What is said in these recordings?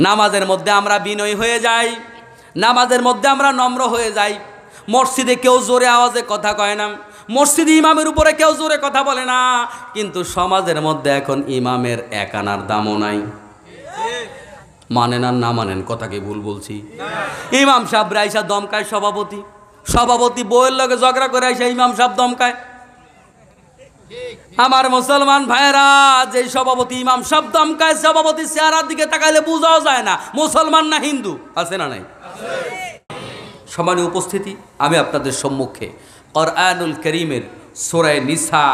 নামাজের মধ্যে আমরা বিনয়ী হয়ে যাই, নামাজের মধ্যে আমরা নম্র হয়ে যাই। মসজিদে কেউ জোরে আওয়াজে কথা কয় না, মসজিদে ইমামের উপরে কেউ জোরে কথা বলে না, কিন্তু সমাজের মধ্যে এখন ইমামের এক আনার দামও নাই। মানেন আর না মানেন, কথা কি ভুল বলছি? ইমাম সাহেব রাইসা দমকায় সভাপতি, সভাপতি বইয়ের লগে ঝগড়া করে আইসা ইমাম সাহেব দমকায়। আমার মুসলমান ভাইরা, যে সভাপতি ইমাম সাহেব দমকায়, সভাপতি চেহারার দিকে তাকাইলে বোঝাও যায় না মুসলমান না হিন্দু। আছে না নাই? সম্মানীয় উপস্থিতি, আমি আপনাদের সম্মুখে কুরআনুল কারীমের সূরা নিসা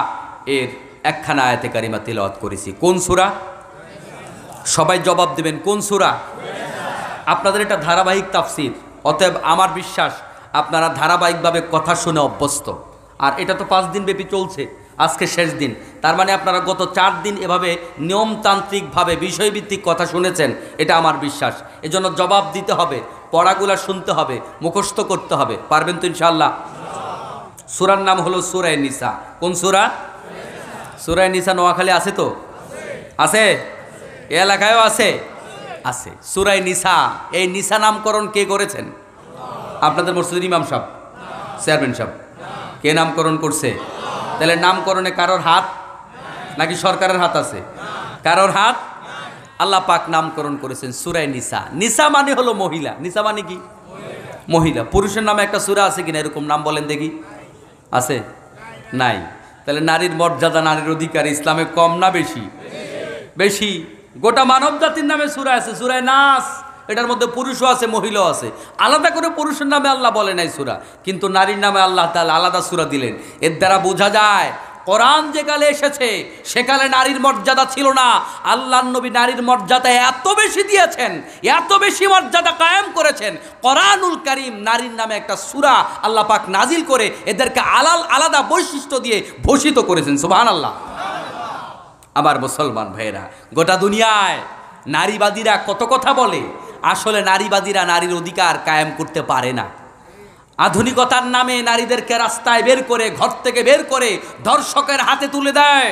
এর একখানা আয়াতে কারিমা তিলাওয়াত করেছি। কোন সূরা? সবাই জবাব দেবেন, কোন সূরা? আপনাদের এটা ধারাবাহিক তাফসীর, অতএব আমার বিশ্বাস আপনারা ধারাবাহিকভাবে কথা শুনে অভ্যস্ত। আর এটা তো 5 দিন ব্যাপী চলছে, আজকে শেষ দিন, তার মানে আপনারা গত 4 দিন এভাবে নিয়মতান্ত্রিকভাবে বিষয়ভিত্তিক কথা শুনেছেন, এটা আমার বিশ্বাস। এজন্য জবাব দিতে হবে, পড়াগুলা শুনতে হবে, মুখস্থ করতে হবে। পারবেন তো ইনশাআল্লাহ? সূরার নাম হলো সূরা নিসা। কোন সূরা? সূরা নিসা। নোয়াখালী আছে তো? আছে? এ এলাকায়ও আছে? আছে। সূরা নিসা, এই নিসা নামকরণ কে করেছেন? আপনাদের মসজিদের ইমাম সাহেব, চেয়ারম্যান সাহেব? কে নামকরণ করছে? তাহলে নামকরণে কারোর হাত নাকি সরকারের হাত আছে? কারোর হাত? আল্লাহ পাক নামকরণ করেছেন সূরা নিসা। নিসা মানে হলো মহিলা। নিসা মানে কি? মহিলা। পুরুষের নামে একটা সূরা আছে কিনা এরকম নাম বলেন দেখি? আছে? নাই। তাহলে নারীর মর্যাদা, নারীর অধিকার ইসলামে কম না বেশি? বেশি। গোটা মানব জাতির নামে সূরা আছে, সূরা নাস। এটার মধ্যে পুরুষও আছে, মহিলাও আছে। আলাদা করে পুরুষের নামে আল্লাহ বলে নাই সূরা, কিন্তু নারীর নামে আল্লাহ তাআলা আলাদা সূরা দিলেন। এর দ্বারা বোঝা যায় কোরআন যে কালে এসেছে সেকালে নারীর মর্যাদা ছিল না। আল্লাহর নবী নারীর মর্যাদা এত বেশি দিয়েছেন, এত বেশি মর্যাদা কায়েম করেছেন, কোরআনুল কারীম নারীর নামে একটা সূরা আল্লাহ পাক নাজিল করে এদেরকে আলাদা বৈশিষ্ট্য দিয়ে ভূষিত করেছেন। সুবহানাল্লাহ। আমার মুসলমান ভাইয়েরা, গোটা দুনিয়ায় নারীবাদীরা কত কথা বলে, আসলে নারীবাদীরা নারীর অধিকার কায়েম করতে পারে না। আধুনিকতার নামে নারীদেরকে রাস্তায় বের করে, ঘর থেকে বের করে ধর্ষকের হাতে তুলে দেয়,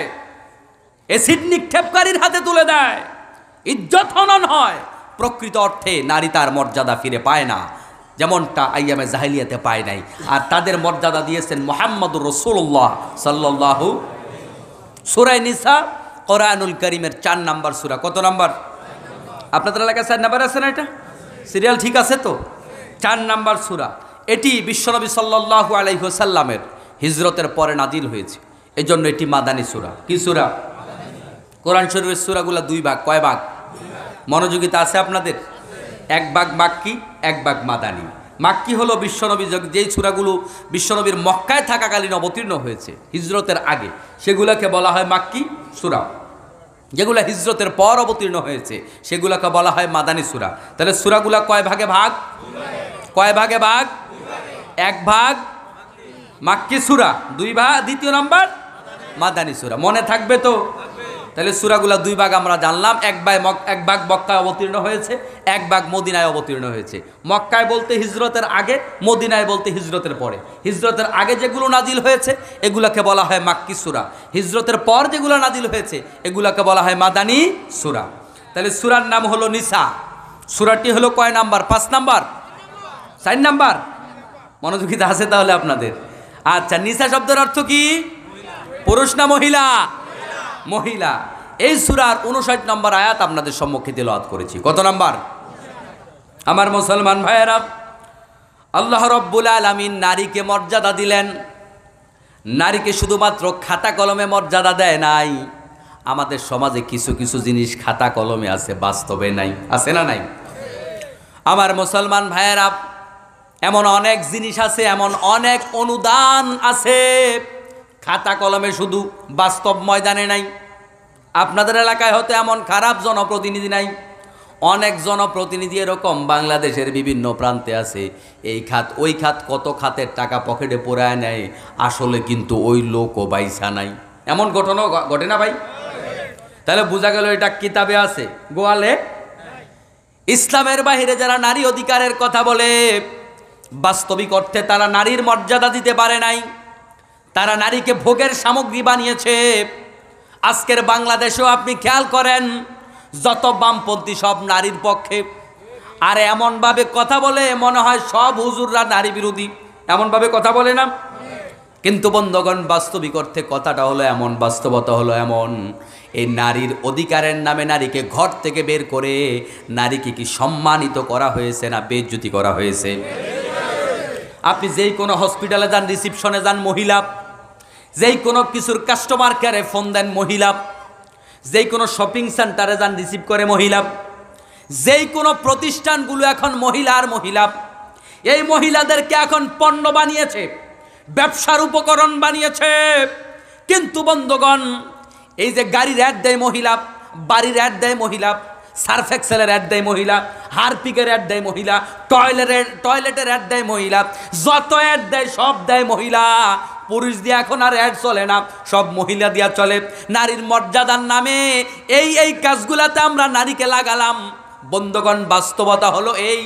এসিড নিক্ষেপকারীর হাতে তুলে দেয়, ইজ্জত হনন হয়। প্রকৃত অর্থে নারী তার মর্যাদা ফিরে পায় না, যেমনটা আইয়ামে জাহেলিয়াতে পায় নাই। আর তাদের মর্যাদা দিয়েছেন মুহাম্মদুর রাসূলুল্লাহ সাল্লাল্লাহু। সূরা নিসা কোরআনুল কারীমের 4 নাম্বার সূরা। কত নাম্বার? আপনাদের এলাকায় 4 নাম্বার আছে না? এটা সিরিয়াল ঠিক আছে তো? 4 নাম্বার সূরা। এটি বিশ্বনবী সাল্লাল্লাহু আলাইহি ওয়াসাল্লামের হিজরতের পরে নাজিল হয়েছে, এজন্য এটি মাদানী সূরা। কি সূরা? কোরআন শরীফের সূরাগুলো 2 ভাগ। কয় ভাগ? মনোযোগিতা আছে আপনাদের? 1 ভাগ মাক্কি, 1 ভাগ মাদানী। মাক্কি হলো বিশ্বনবী যেই সূরাগুলো বিশ্বনবীর মক্কায় থাকাকালীন অবতীর্ণ হয়েছে হিজরতের আগে, সেগুলোকে বলা হয় মাক্কি সূরা। যেগুলো হিজরতের পর অবতীর্ণ হয়েছে সেগুলোকে বলা হয় মাদানী সূরা। তাহলে সূরাগুলো কয় ভাগে ভাগ? কয় ভাগে ভাগ? 1 ভাগ মাক্কি সূরা, 2 ভাগ দ্বিতীয় নাম্বার মাদানী সূরা। মনে থাকবে তো? তাহলে সূরাগুলো 2 ভাগ আমরা জানলাম। 1 ভাগ মক্কায় অবতীর্ণ হয়েছে, 1 ভাগ মদিনায় অবতীর্ণ হয়েছে। মক্কায় বলতে হিজরতের আগে, মদিনায় বলতে হিজরতের পরে। হিজরতের আগে যেগুলো নাজিল হয়েছে এগুলাকে বলা হয় মাক্কি সূরা, হিজরতের পর যেগুলো নাজিল হয়েছে এগুলাকে বলা হয় মাদানী সূরা। তাহলে সূরার নাম হলো নিসা। সূরাটি হলো কয় নাম্বার? 5 নাম্বার? 4 নাম্বার? মনোযোগিতা আছে তাহলে আপনাদের? আচ্ছা, নিসা শব্দের অর্থ কি? পুরুষ না মহিলা? মহিলা। এই সূরার 59 নম্বর আয়াত আপনাদের সম্মুখে তেলাওয়াত করেছি। কত নাম্বার? আমার মুসলমান ভাইয়েরা, আল্লাহ রাব্বুল আলামিন নারীকে মর্যাদা দিলেন। নারীকে শুধুমাত্র খাতা কলমে মর্যাদা দেয় নাই, আমাদের সমাজে কিছু কিছু জিনিস খাতা কলমে আছে, বাস্তবে নাই। আছে না নাই? আমার মুসলমান ভাইয়েরা, এমন অনেক জিনিস আছে, এমন অনেক অনুদান আছে খাতা কলমে শুধু, বাস্তব ময়দানে নাই। আপনাদের এলাকায় হয়তো এমন খারাপ জনপ্রতিনিধি নাই, অনেক জনপ্রতিনিধি এরকম বাংলাদেশের বিভিন্ন প্রান্তে আছে। এই খাত ওই খাত, কত খাতের টাকা পকেটে পোড়ায় নেয়, আসলে কিন্তু ওই লোকও বাইসা নাই। এমন ঘটনা ঘটে না ভাই? তাহলে বোঝা গেল এটা কিতাবে আছে, গোয়ালে। ইসলামের বাহিরে যারা নারী অধিকারের কথা বলে, বাস্তবিক অর্থে তারা নারীর মর্যাদা দিতে পারে নাই, তারা নারীকে ভোগের সামগ্রী বানিয়েছে। আজকের বাংলাদেশেও আপনি খেয়াল করেন, যত বামপন্থী সব নারীর পক্ষে, আর এমনভাবে কথা বলে মনে হয় সব হুজুররা নারী বিরোধী, এমনভাবে কথা বলে না। কিন্তু বন্ধুগণ, বাস্তবিক অর্থে কথাটা হলো এমন, বাস্তবতা হলো এমন, এই নারীর অধিকারের নামে নারীকে ঘর থেকে বের করে নারীকে কি সম্মানিত করা হয়েছে না বেইজ্জতি করা হয়েছে? আপনি যেই কোনো হসপিটালে যান, রিসিপশনে যান মহিলা, যেই কোনো কিছুর কাস্টমার কেয়ারে ফোন দেন মহিলা, যেই কোনো শপিং সেন্টারে যান রিসিভ করে মহিলা, যেই কোনো প্রতিষ্ঠানগুলো এখন মহিলা আর মহিলা, এই মহিলাদেরকে এখন পণ্য বানিয়েছে, ব্যবসার উপকরণ বানিয়েছে। কিন্তু বন্ধুগণ, এই যে গাড়ির অ্যাড দেয় মহিলা, বাড়ির অ্যাড দেয় মহিলা, সার্ফ এক্সেলের অ্যাড দেয় মহিলা, হারপিকের অ্যাড দেয় মহিলা, টয়লেটের অ্যাড দেয় মহিলা, যত অ্যাড দেয় সব দেয় মহিলা। পুরুষ দিয়ে এখন আর অ্যাড চলে না, সব মহিলা দিয়া চলে। নারীর মর্যাদার নামে এই কাজগুলাতে আমরা নারীকে লাগালাম। বন্ধুগণ, বাস্তবতা হলো এই।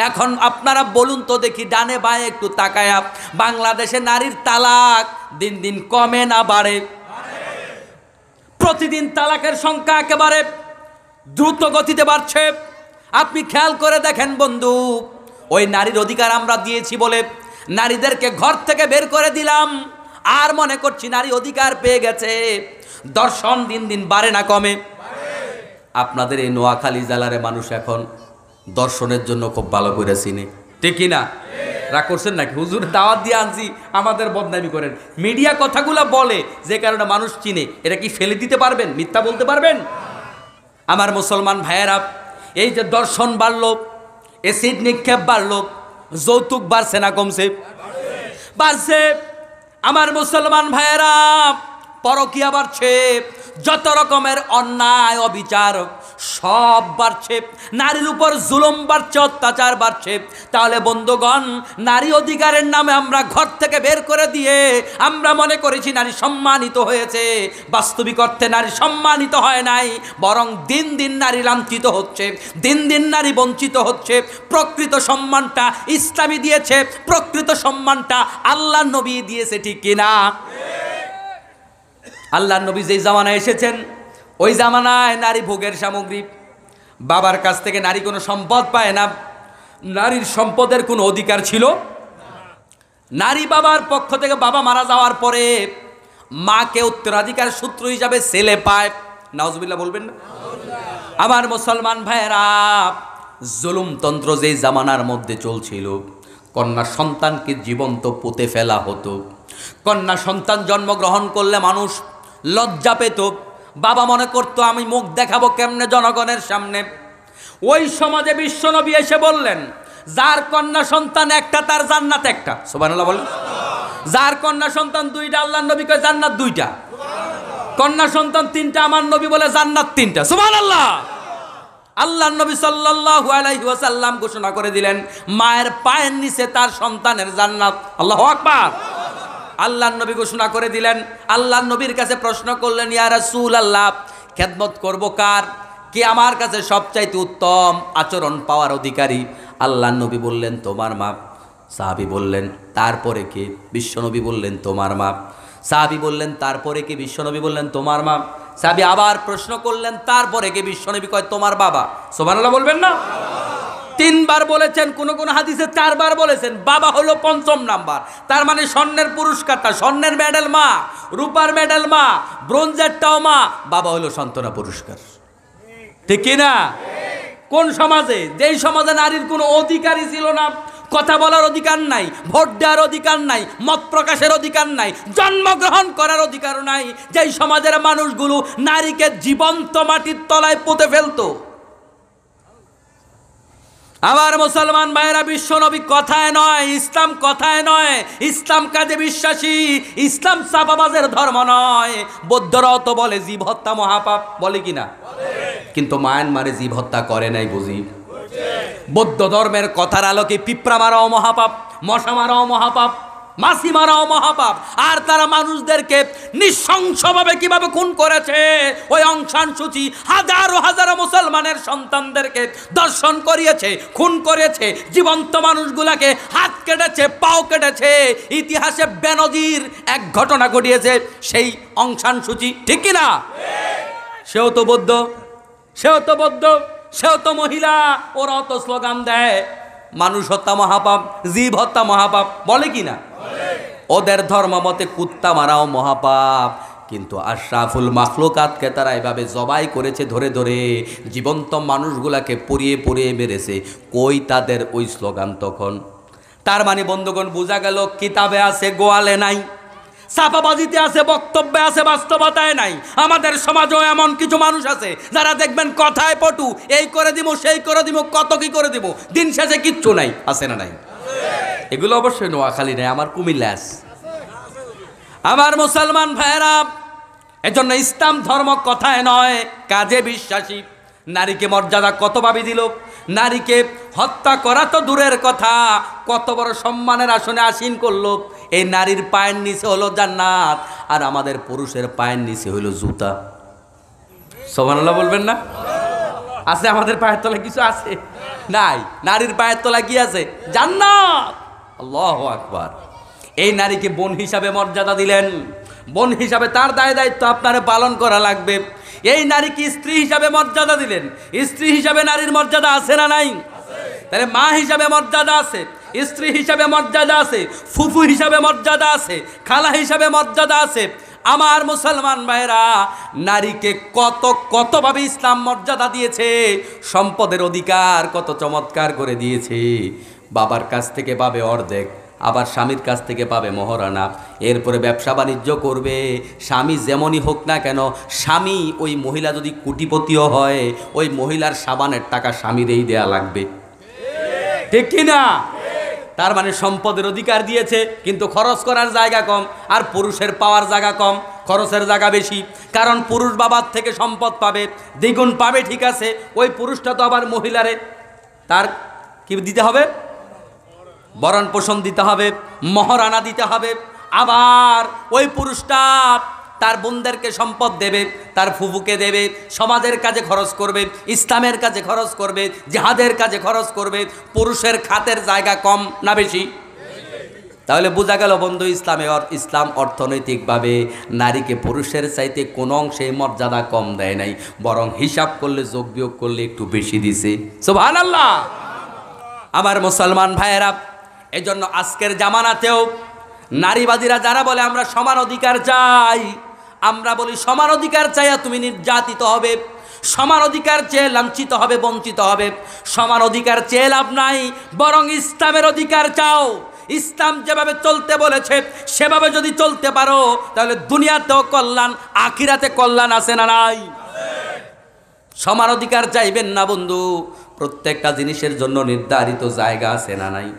এখন আপনারা বলুন তো দেখি, ডানে বায়ে একটু তাকায়া, বাংলাদেশে নারীর তালাক দিন দিন কমে না বাড়ে? প্রতিদিন তালাকের সংখ্যা একেবারে দ্রুত গতিতে বাড়ছে। আপনি খেয়াল করে দেখেন বন্ধু, ওই নারীর অধিকার আমরা দিয়েছি বলে নারীদেরকে ঘর থেকে বের করে দিলাম, আর মনে করছি নারী অধিকার পেয়ে গেছে। দর্শন দিন দিন বাড়ে না কমে? আপনাদের এই নোয়াখালী জেলার মানুষ এখন দর্শনের জন্য খুব ভালো করে চিনে, ঠিক কিনা? রাগ করছেন নাকি? হুজুর দাওয়াত দিয়ে আনছি, আমাদের বদনামি করেন। মিডিয়া কথাগুলো বলে যে কারণে মানুষ চিনে, এটা কি ফেলে দিতে পারবেন? মিথ্যা বলতে পারবেন? আমার মুসলমান ভাইয়েরা, এই যে দর্শন বাড়লো, এসিড নিক্ষেপ বাড়লো, যৌতুক বাড়ছে না কমছে? বাড়ছে। আমার মুসলমান ভাইয়েরা, পরকীয়া বাড়ছে, যত রকমের অন্যায় অবিচার সব বাড়ছে, নারীর উপর জুলুম বাড়ছে, অত্যাচার বাড়ছে। তাহলে বন্ধুগণ, নারী অধিকারের নামে আমরা ঘর থেকে বের করে দিয়ে আমরা মনে করেছি নারী সম্মানিত হয়েছে। বাস্তবিক অর্থে নারী সম্মানিত হয় নাই, বরং দিন দিন নারী লাঞ্ছিত হচ্ছে, দিন দিন নারী বঞ্চিত হচ্ছে। প্রকৃত সম্মানটা ইসলামী দিয়েছে, প্রকৃত সম্মানটা আল্লাহর নবী দিয়েছে, ঠিক কিনা? আল্লাহর নবী যেই জামানায় এসেছেন, ওই জামানায় নারী ভোগের সামগ্রী। বাবার কাছ থেকে নারী কোনো সম্পদ পায় না, নারীর সম্পদের কোনো অধিকার ছিল। নারী বাবার পক্ষ থেকে বাবা মারা যাওয়ার পরে মাকে উত্তরাধিকার সূত্র হিসাবে ছেলে পায়। নাউজুবিল্লাহ বলবেন না? আমার মুসলমান ভাইয়েরা, জুলুমতন্ত্র যেই জামানার মধ্যে চলছিল, কন্যা সন্তানকে জীবন্ত পুঁতে ফেলা হতো। কন্যা সন্তান জন্মগ্রহণ করলে মানুষ লজ্জা পেত, বাবা মনে করতো আমি মুখ দেখাবো কেমনে জনগণের সামনে। ওই সমাজে বিশ্বনবী এসে বললেন, যার কন্যা সন্তান একটা তার জান্নাত একটা। সুবহানাল্লাহ বলেন। যার কন্যা সন্তান দুইটা, আল্লাহর নবী কয় জান্নাত দুইটা। কন্যা সন্তান তিনটা, আমার নবী বলে জান্নাত তিনটা। সুবহানাল্লাহ। আল্লাহর নবী সাল্লাল্লাহু আলাইহি ওয়াসাল্লাম ঘোষণা করে দিলেন, মায়ের পায়ের নিচে তার সন্তানের জান্নাত। আল্লাহু আকবার। আল্লাহর নবী ঘোষণা করে দিলেন। আল্লাহর নবীর কাছে প্রশ্ন করলেন, ইয়া রাসূলুল্লাহ, খেদমত করব কার? কে আমার কাছে সবচাইতে উত্তম আচরণ পাওয়ার অধিকারী? আল্লাহর নবী বললেন, তোমার মা। সাহাবী বললেন, তারপরে কে? বিশ্বনবী বললেন, তোমার মা। সাহাবী বললেন, তারপরে কে? বিশ্বনবী বললেন, তোমার মা। সাহাবী আবার প্রশ্ন করলেন, তারপরে কে? বিশ্বনবী কয়, তোমার বাবা। সুবহানাল্লাহ বলবেন না? তিনবার বলেছেন, কোন কোন হাদিসে চারবার বলেছেন। বাবা হলো পঞ্চম নাম্বার, তার মানে স্বর্ণের পুরস্কারটা, স্বর্ণের মেডেল মা, রূপার মেডেল মা, ব্রোঞ্জেরটাও মা, বাবা হলো সান্ত্বনা পুরস্কার, ঠিক কিনা? কোন সমাজে? যেই সমাজে নারীর কোনো অধিকারই ছিল না, কথা বলার অধিকার নাই, ভোট দেওয়ার অধিকার নাই, মত প্রকাশের অধিকার নাই, জন্মগ্রহণ করার অধিকার নাই, যেই সমাজের মানুষগুলো নারীকে জীবন্ত মাটির তলায় পুঁতে ফেলতো। আমার মুসলমান ভাইয়েরা, বিশ্বনবী কথায় নয়, ইসলাম কথায় নয়, ইসলাম কাজে বিশ্বাসী। ইসলাম চাপাবাজের ধর্ম নয়। বৌদ্ধরাও তো বলে জীব হত্যা মহাপাপ, বলে কিনা? কিন্তু মায়ানমারে জীব হত্যা করে নাই বুঝি? বৌদ্ধ ধর্মের কথার আলোকে পিঁপড়া মারাও মহাপাপ, মশা মারাও মহাপাপ, মাছি মারাও মহাপাপ। আর তারা মানুষদেরকে নৃশংসভাবে কিভাবে খুন করেছে! ওই অং সান সূ চি হাজারো হাজারো মুসলমানের সন্তানদেরকে দর্শন করিয়েছে, খুন করেছে, জীবন্ত মানুষগুলাকে হাত কেটেছে, পাও কেটেছে। ইতিহাসে বেনজির এক ঘটনা ঘটিয়েছে সেই অং সান সূ চি, ঠিক কিনা? সেও তো বৌদ্ধ, সেও তো বৌদ্ধ, সেও তো মহিলা, ওরাও তো স্লোগান দেয় মানুষ হত্যা মহাপাপ, জীব হত্যা মহাপাপ, বলে কি না? ওদের ধর্ম মতে কুত্তা মারাও মহাপাপ, কিন্তু আশরাফুল মাখলুকাতকে তারা এভাবে জবাই করেছে, ধরে ধরে জীবন্ত মানুষগুলাকে পুড়িয়ে পুড়িয়ে মেরেছে। কই তাদের ওই স্লোগান তখন? তার মানে বন্ধুগণ বোঝা গেল কিতাবে আছে, গোয়ালে নাই, ছাপাবাজিতে আছে, বক্তব্যে আছে, বাস্তবতায় নাই। আমাদের সমাজেও এমন কিছু মানুষ আছে যারা দেখবেন কথায় পটু, এই করে দিব সেই করে দিব, কত কি করে দিব, দিন শেষে কিচ্ছু নাই। আছে না নাই? এগুলো অবশ্যই নোয়াখালী নাই, আমার কুমিল্লা আছে। আমার মুসলমান ভাইয়েরা, এজন্য ইসলাম ধর্ম কথায় নয় কাজে বিশ্বাসী। নারীকে মর্যাদা কতভাবে দিল, নারীকে হত্যা করা তো দূরের কথা, কত বড় সম্মানের আসনে আসীন করলো। এই নারীর পায়ের নিচে হলো জান্নাত, আর আমাদের পুরুষের পায়ের নিচে হইল জুতা। সুবহানাল্লাহ বলবেন না? আছে আমাদের পায়ের তলায় কিছু আছে? নাই। নারীর পায়ের তলায় কি আছে? জান্নাত। আল্লাহু আকবার। এই নারীকে বোন হিসাবে মর্যাদা দিলেন, বোন হিসাবে তার দায় দায়িত্ব আপনারে পালন করা লাগবে। এই নারীকে স্ত্রী হিসাবে মর্যাদা দিলেন, স্ত্রী হিসাবে নারীর মর্যাদা আছে না নাই? তাহলে মা হিসাবে মর্যাদা আছে, স্ত্রী হিসাবে মর্যাদা আছে, ফুফু হিসাবে মর্যাদা আছে, খালা হিসাবে মর্যাদা আছে। আমার মুসলমান ভাইরা, নারীকে কতভাবে ইসলাম মর্যাদা দিয়েছে, সম্পদের অধিকার কত চমৎকার করে দিয়েছে। বাবার কাছ থেকে পাবে অর্ধেক, আবার স্বামীর কাছ থেকে পাবে মহারানা। এরপরে ব্যবসা বাণিজ্য করবে, স্বামী যেমনই হোক না কেন, স্বামী ওই মহিলা যদি কোটিপতিও হয়, ওই মহিলার সাবানের টাকা স্বামীরই দেয়া লাগবে, ঠিক কি না? তার মানে সম্পদের অধিকার দিয়েছে, কিন্তু খরচ করার জায়গা কম, আর পুরুষের পাওয়ার জায়গা কম, খরচের জায়গা বেশি। কারণ পুরুষ বাবার থেকে সম্পদ পাবে, দ্বিগুণ পাবে, ঠিক আছে। ওই পুরুষটা তো আবার মহিলারে তার কি দিতে হবে? ভরণ পোষণ দিতে হবে, মহারানা দিতে হবে। আবার ওই পুরুষটা তার বোনদেরকে সম্পদ দেবে, তার ফুফুকে দেবে, সমাজের কাজে খরচ করবে, ইসলামের কাজে খরচ করবে, জিহাদের কাজে খরচ করবে। পুরুষের খাতের জায়গা কম না বেশি? তাহলে বোঝা গেল বন্ধু, ইসলাম অর্থনৈতিকভাবে নারীকে পুরুষের চাইতে কোনো অংশে মর্যাদা কম দেয় নাই, বরং হিসাব করলে, যোগ বিয়োগ করলে একটু বেশি দিছে। সুবহানাল্লাহ। আমার মুসলমান ভাইয়েরা, এজন্য আজকের জামানাতেও নারীবাদীরা যারা বলে আমরা সমান অধিকার চাই, আমরা বলি সমান অধিকার চাইয়া তুমি নির্যাতিত হবে, সমান অধিকার চেয়ে লাঞ্ছিত হবে, বঞ্চিত হবে। সমান অধিকার চেয়ে লাভ নাই, বরং ইসলামের অধিকার চাও। ইসলাম যেভাবে চলতে বলেছে সেভাবে যদি চলতে পারো, তাহলে দুনিয়াতেও কল্যাণ, আখিরাতে কল্যাণ আছে না নাই? সমান অধিকার চাইবেন না বন্ধু, প্রত্যেকটা জিনিসের জন্য নির্ধারিত জায়গা আছে না নাই?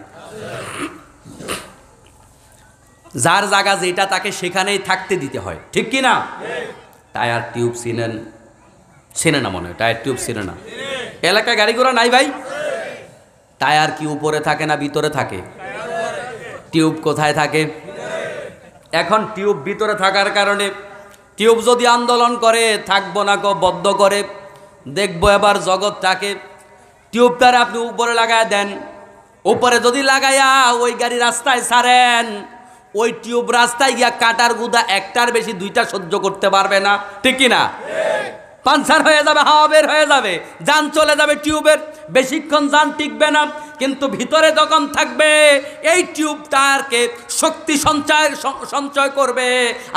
যার জায়গা যেটা তাকে সেখানেই থাকতে দিতে হয়, ঠিক কি না? টায়ার টিউব চেনে না মনে হয়? টায়ার টিউব চেনে না? এলাকায় গাড়ি ঘোড়া নাই ভাই? টায়ার কি উপরে থাকে না ভিতরে থাকে? টিউব কোথায় থাকে? এখন টিউব ভিতরে থাকার কারণে টিউব যদি আন্দোলন করে, থাকবো না গো বদ্ধ করে, দেখবো এবার জগৎটাকে। টিউবটারে আপনি উপরে লাগায় দেন, উপরে যদি লাগাইয়া ওই গাড়ি রাস্তায় ছাড়েন, ওই টিউব রাস্তায় গিয়া কাটার গুদা একটার বেশি দুইটা সহ্য করতে পারবে না, ঠিক কি না? পাঞ্চার হয়ে যাবে, হাওয়া বের হয়ে যাবে, যান চলে যাবে টিউবের, বেশিক্ষণ যান টিকবে না। কিন্তু ভিতরে যখন থাকবে, এই টিউব টায়ারকে শক্তি সঞ্চয় করবে,